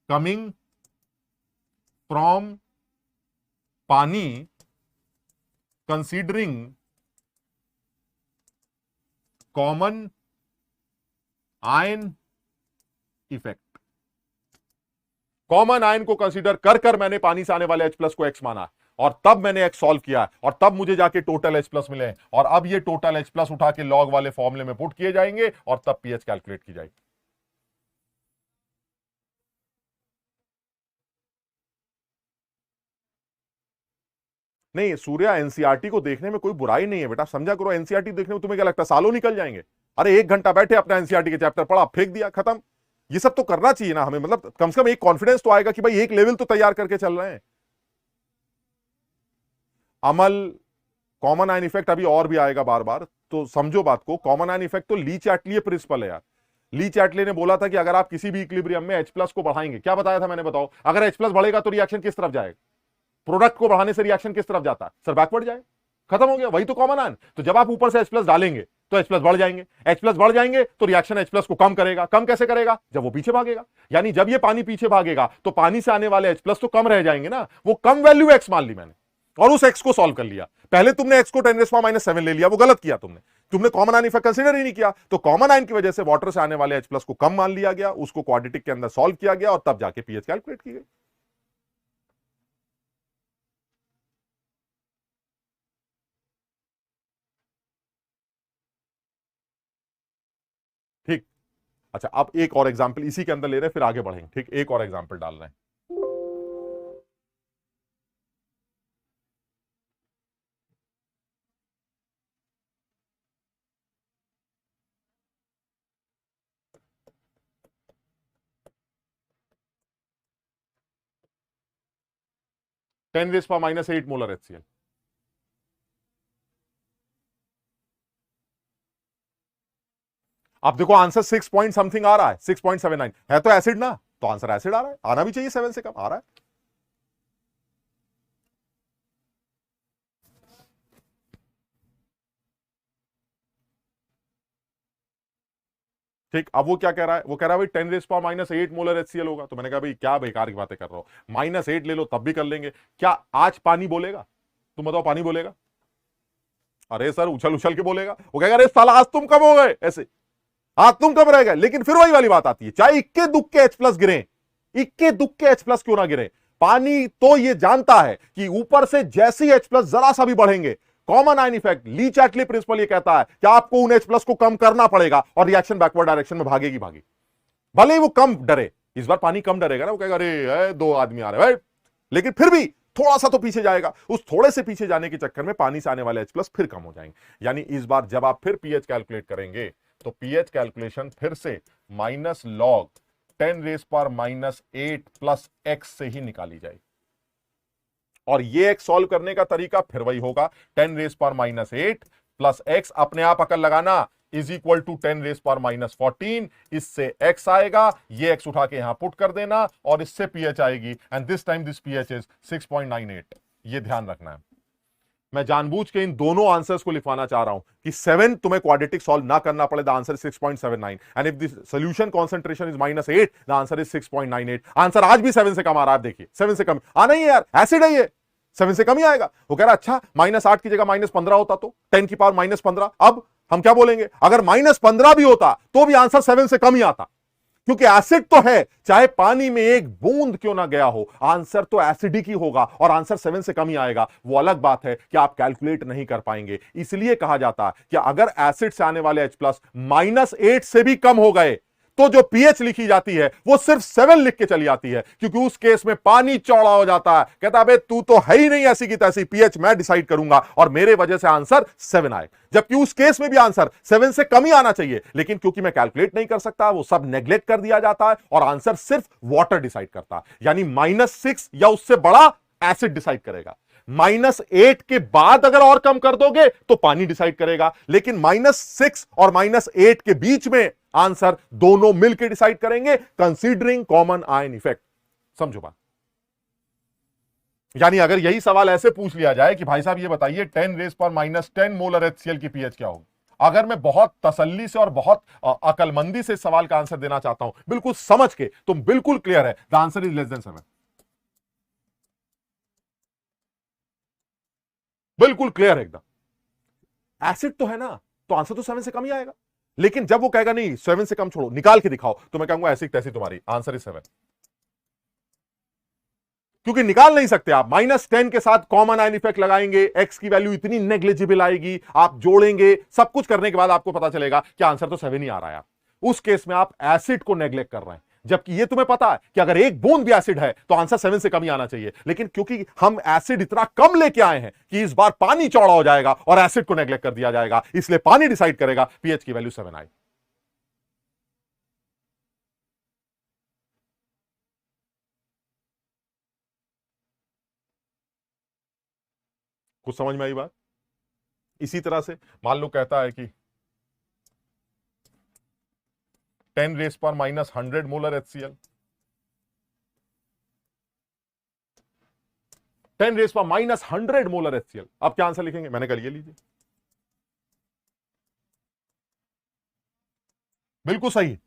coming from पानी considering common ion effect। Common ion को कंसीडर कर कर मैंने पानी से आने वाले H प्लस को X माना और तब मैंने X सॉल्व किया और तब मुझे जाके टोटल H प्लस मिले और अब ये टोटल H प्लस उठा के लॉग वाले फॉर्मूले में पुट किए जाएंगे और तब पीएच कैलकुलेट की जाएगी। नहीं सूर्या, एनसीईआरटी को देखने में कोई बुराई नहीं है बेटा, समझा करो, एनसीईआरटी देखने में तुम्हें क्या लगता है सालों निकल जाएंगे? अरे 1 घंटा बैठे अपना एनसीईआरटी के चैप्टर पढ़ा फेंक दिया खत्म। ये सब तो करना चाहिए ना हमें, मतलब कम से कम एक कॉन्फिडेंस तो आएगा कि भाई एक लेवल तो तैयार करके चल रहे हैं। अमल, कॉमन आयन इफेक्ट अभी और भी आएगा बार बार, तो समझो बात को, कॉमन आयन इफेक्ट तो ली चैटली प्रिंसिपल है यार। ली चैटले ने बोला था कि अगर आप किसी भी इक्विलिब्रियम में H प्लस को बढ़ाएंगे, क्या बताया था मैंने, बताओ, अगर H प्लस बढ़ेगा तो रिएक्शन किस तरफ जाएगा? प्रोडक्ट को बढ़ाने से रिएक्शन किस तरफ जाता है सर? बैकवर्ड जाए, खत्म हो गया, वही तो कॉमन आयन। तो जब आप ऊपर से H प्लस डालेंगे तो H प्लस बढ़ जाएंगे, H प्लस बढ़ जाएंगे तो रिएक्शन H प्लस को कम करेगा। कम कैसे करेगा? जब वो पीछे भागेगा। यानी जब ये पानी पीछे भागेगा तो पानी से आने वाले H प्लस तो कम रह जाएंगे ना। वो कम वैल्यू X मान ली मैंने और उस X को सॉल्व कर लिया। पहले तुमने X को 10⁻⁻7 ले लिया, वो गलत किया तुमने कॉमन आयन इफेक्ट कंसीडर ही नहीं किया। तो कॉमन आयन की वजह से वाटर से आने वाले H प्लस को कम मान लिया गया, उसको क्वाड्रेटिक के अंदर सॉल्व किया गया और तब जाके पीएच कैलकुलेट की गई। ठीक। अच्छा, अब एक और एग्जांपल इसी के अंदर ले रहे हैं, फिर आगे बढ़ेंगे। ठीक, एक और एग्जांपल डाल रहे हैं। (10⁻⁸ मोलर HCl। अब देखो आंसर 6 पॉइंट समथिंग आ रहा है, 6.79 है तो एसिड ना, तो आंसर एसिड आ रहा है, आना भी चाहिए 7 से कम आ रहा है। ठीक, अब वो क्या कह रहा है? वो कह रहा है भाई 10⁻⁸ मोलर HCl होगा। तो मैंने कहा भाई क्या बेकार की बातें कर रहे हो, -8 ले लो तब भी कर लेंगे। क्या आज पानी बोलेगा? तुम बताओ, पानी बोलेगा? अरे सर उछल उछल के बोलेगा। वो कहेगा अरे साला आज तुम कम हो गए, ऐसे आज तुम कम रह गए। लेकिन फिर वही वाली बात आती है, चाहे इक्के दुक्के H प्लस गिरे, इक्के दुक्के H प्लस क्यों ना गिरे, पानी तो ये जानता है कि ऊपर से जैसे ही H प्लस जरा सा भी बढ़ेंगे, कॉमन आयन इफेक्ट, ली चैटली प्रिंसिपल ये कहता है कि आपको उन H प्लस को कम करना पड़ेगा और रिएक्शन बैकवर्ड डायरेक्शन में भागेगी भागी। भले ही वो कम डरे, इस बार पानी कम डरेगा ना, वो कहेगा अरे 2 आदमी आ रहे भाई, लेकिन फिर भी थोड़ा सा तो पीछे जाएगा। उस थोड़े से पीछे जाने के चक्कर में पानी से आने वाले H प्लस फिर कम हो जाएंगे। यानी इस बार जब आप फिर पीएच कैलकुलेट करेंगे तो पीएच कैलकुलेशन फिर से -log 10⁻⁸ प्लस x से ही निकाली जाएगी। और ये एक सॉल्व करने का तरीका फिर वही होगा, 10⁻⁸ प्लस x, अपने आप अकल लगाना, इज इक्वल टू 10⁻14। इससे x आएगा, ये x उठा के यहां पुट कर देना और इससे pH आएगी, and this time this pH is 6.98। ये ध्यान रखना है। मैं जानबूझ के इन दोनों आंसर्स को लिखवाना चाह रहा हूं कि 7 तुम्हें क्वाड्रेटिक सॉल्व ना करना पड़े। The answer is 6.79 and if the solution concentration is -8 the answer is 6.98। Answer आज भी 7 से कम आ रहा है। देखिए 7 से कम आना ही है यार, एसिड है ये, 7 से कम ही आएगा। वो कह रहा अच्छा -8 की जगह -15 होता तो 10 की पावर -15। अब हम क्या बोलेंगे, अगर -15 भी होता तो भी आंसर 7 से कम ही आता, क्योंकि एसिड तो है, चाहे पानी में एक बूंद क्यों ना गया हो, आंसर तो एसिडिक ही होगा और आंसर 7 से कम ही आएगा। वो अलग बात है कि आप कैलकुलेट नहीं कर पाएंगे। इसलिए कहा जाता है कि अगर एसिड से आने वाले H प्लस -8 से भी कम हो गए तो जो पीएच लिखी जाती है वो सिर्फ 7 लिख के चली जाती है, क्योंकि उस केस में पानी चौड़ा हो जाता है। कहता है तू तो है ही नहीं ऐसी की तैसी, पीएच मैं डिसाइड करूंगा और मेरे वजह से आंसर 7 आए। जबकि उस केस में भी आंसर 7 से कम ही आना चाहिए, लेकिन क्योंकि मैं कैलकुलेट नहीं कर सकता, वो सब नेग्लेक्ट कर दिया जाता है और आंसर सिर्फ वाटर डिसाइड करता है। यानी -6 या उससे बड़ा एसिड डिसाइड करेगा। -8 के बाद अगर और कम कर दोगे तो पानी डिसाइड करेगा, लेकिन -6 और -8 के बीच में आंसर दोनों मिलकर डिसाइड करेंगे, कंसीडरिंग कॉमन आयन इफेक्ट। समझो बात। यानी अगर यही सवाल ऐसे पूछ लिया जाए कि भाई साहब ये बताइए 10⁻10 मोलर HCl की पीएच क्या होगी, अगर मैं बहुत तसल्ली से और बहुत अकलमंदी से सवाल का आंसर देना चाहता हूं, बिल्कुल समझ के, तो बिल्कुल क्लियर है, द आंसर इज <<7। बिल्कुल क्लियर है एकदम। एसिड तो है ना, तो आंसर तो 7 से कम ही आएगा। लेकिन जब वो कहेगा नहीं 7 से कम छोड़ो, निकाल के दिखाओ, तो मैं कहूंगा ऐसी तैसी तुम्हारी, आंसर इज 7। क्योंकि निकाल नहीं सकते आप। -10 के साथ कॉमन आयन इफेक्ट लगाएंगे, एक्स की वैल्यू इतनी नेग्लिजिबल आएगी, आप जोड़ेंगे, सब कुछ करने के बाद आपको पता चलेगा कि आंसर तो 7 ही आ रहा है। उस केस में आप एसिड को नेग्लेक्ट कर रहे हैं, जबकि ये तुम्हें पता है कि अगर एक बूंद भी एसिड है तो आंसर 7 से कम ही आना चाहिए। लेकिन क्योंकि हम एसिड इतना कम लेके आए हैं कि इस बार पानी चौड़ा हो जाएगा और एसिड को नेग्लेक्ट कर दिया जाएगा, इसलिए पानी डिसाइड करेगा, पीएच की वैल्यू 7 आए। कुछ समझ में आई बात? इसी तरह से मान लो कहता है कि 10⁻⁻100 मोलर HCl, 10⁻100 मोलर HCl। अब क्या आंसर लिखेंगे? मैंने कहा ये लीजिए, बिल्कुल सही,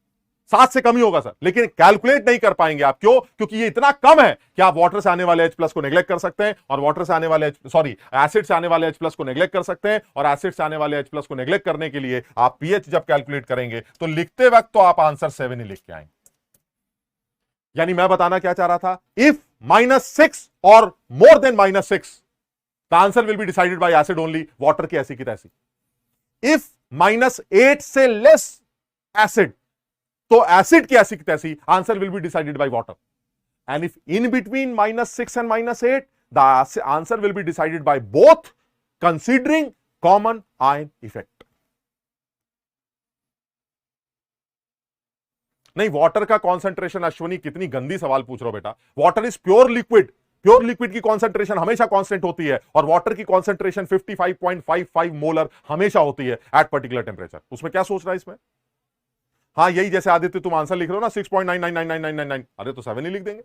7 से कम ही होगा सर, लेकिन कैलकुलेट नहीं कर पाएंगे आप। क्यों? क्योंकि ये इतना कम है कि आप वाटर से आने वाले H+ को नेग्लेक्ट कर सकते हैं, और वाटर से आने वाले एसिड से आने वाले H+ को नेग्लेक्ट कर सकते हैं, और एसिड से आने वाले H+ को नेग्लेक्ट करने के लिए आप पीएच जब कैलकुलेट करेंगे तो लिखते वक्त तो आप आंसर 7 ही लिख के आएंगे। यानी मैं बताना क्या चाह रहा था, इफ -6 और more than -6 the answer will be decided by acid only, water की ऐसी की तैसी। इफ -8 से लेस एसिड, तो एसिड की ऐसी की तैसी, answer will be decided by water. And if in between -6 and -8 the answer will be decided by both, considering common ion effect. नहीं, वाटर का कॉन्सेंट्रेशन, अश्वनी कितनी गंदी सवाल पूछ रहे हो बेटा। Water is pure liquid, pure liquid की कॉन्सेंट्रेशन हमेशा कांस्टेंट होती है, और वाटर की कॉन्सेंट्रेशन 55.55 मोलर हमेशा होती है एट पर्टिकुलर टेम्परेचर। उसमें क्या सोच रहा है इसमें? हाँ, यही जैसे आदित्य तुम आंसर लिख रहे हो ना 6.999999, अरे तो 7 ही लिख देंगे।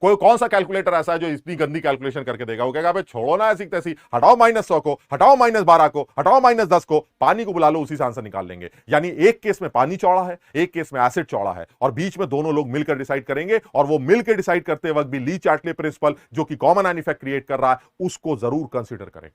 कोई कौन सा कैलकुलेटर ऐसा है जो इतनी गंदी कैलकुलेशन करके देगा? वो कहेगा भाई छोड़ो ना ऐसी तैसी, हटाओ -100 को, हटाओ -12 को, हटाओ -10 को, पानी को बुला लो, उसी से आंसर निकाल लेंगे। यानी एक केस में पानी चौड़ा है, एक केस में एसिड चौड़ा है, और बीच में दोनों लोग मिलकर डिसाइड करेंगे, और वो मिलकर डिसाइड करते वक्त भी ली चार्टले प्रिंसिपल जो कि कॉमन आयन इफेक्ट क्रिएट कर रहा है उसको जरूर कंसिडर करें।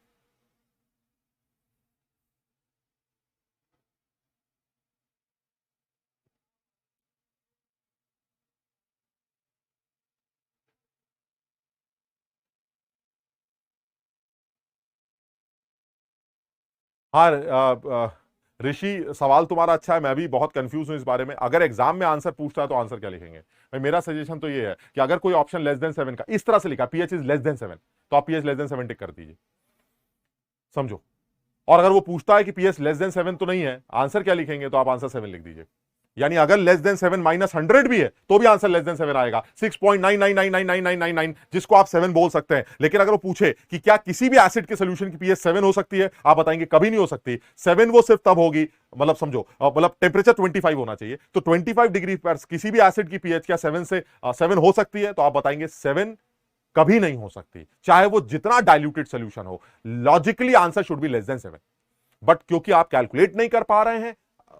हाँ ऋषि, सवाल तुम्हारा अच्छा है, मैं भी बहुत कंफ्यूज हूं इस बारे में। अगर एग्जाम में आंसर पूछता है तो आंसर क्या लिखेंगे? भाई मेरा सजेशन तो ये है कि अगर कोई ऑप्शन लेस देन 7 का इस तरह से लिखा, पीएच इज लेस देन 7, तो आप पीएच लेस देन 7 टिक कर दीजिए, समझो। और अगर वो पूछता है कि पीएच लेस देन 7 तो नहीं है, आंसर क्या लिखेंगे, तो आप आंसर 7 लिख दीजिए। यानी अगर लेस देन 7 -100 भी है तो भी आंसर लेस देन 7 आएगा, 6.99999999, जिसको आप 7 बोल सकते हैं। लेकिन अगर वो पूछे कि क्या किसी भी एसिड के सोल्यूशन की पीएच 7 हो सकती है, आप बताएंगे कभी नहीं हो सकती। 7 वो सिर्फ तब होगी, मतलब समझो, मतलब टेम्परेचर 25 होना चाहिए, तो 25 डिग्री पर किसी भी एसिड की पीएच क्या 7 हो सकती है, तो आप बताएंगे 7 कभी नहीं हो सकती, चाहे वो जितना डाइल्यूटेड सोल्यूशन हो। Logically answer should be less than 7, but क्योंकि आप कैलकुलेट नहीं कर पा रहे हैं,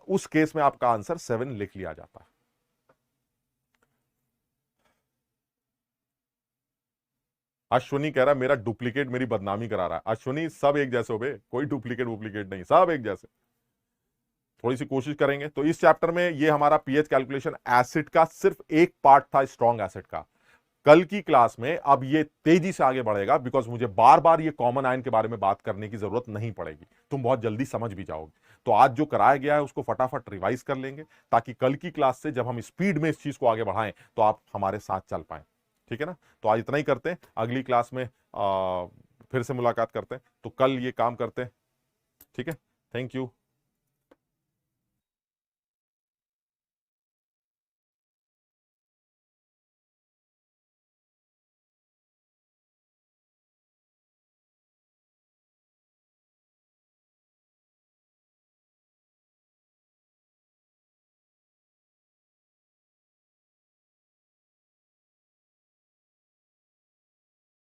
उस केस में आपका आंसर 7 लिख लिया जाता है। अश्वनी कह रहा है मेरा डुप्लीकेट मेरी बदनामी करा रहा है। अश्वनी, सब एक जैसे हो बे, कोई डुप्लीकेट वुप्लीकेट नहीं, सब एक जैसे। थोड़ी सी कोशिश करेंगे तो इस चैप्टर में ये हमारा पीएच कैलकुलेशन एसिड का सिर्फ एक पार्ट था, स्ट्रॉन्ग एसिड का। कल की क्लास में अब ये तेजी से आगे बढ़ेगा, बिकॉज मुझे बार बार ये कॉमन आयन के बारे में बात करने की जरूरत नहीं पड़ेगी, तुम बहुत जल्दी समझ भी जाओगे। तो आज जो कराया गया है उसको फटाफट रिवाइज कर लेंगे, ताकि कल की क्लास से जब हम स्पीड में इस चीज को आगे बढ़ाएं तो आप हमारे साथ चल पाए। ठीक है ना? तो आज इतना ही करते हैं, अगली क्लास में फिर से मुलाकात करते हैं। तो कल ये काम करते हैं, ठीक है? Thank you.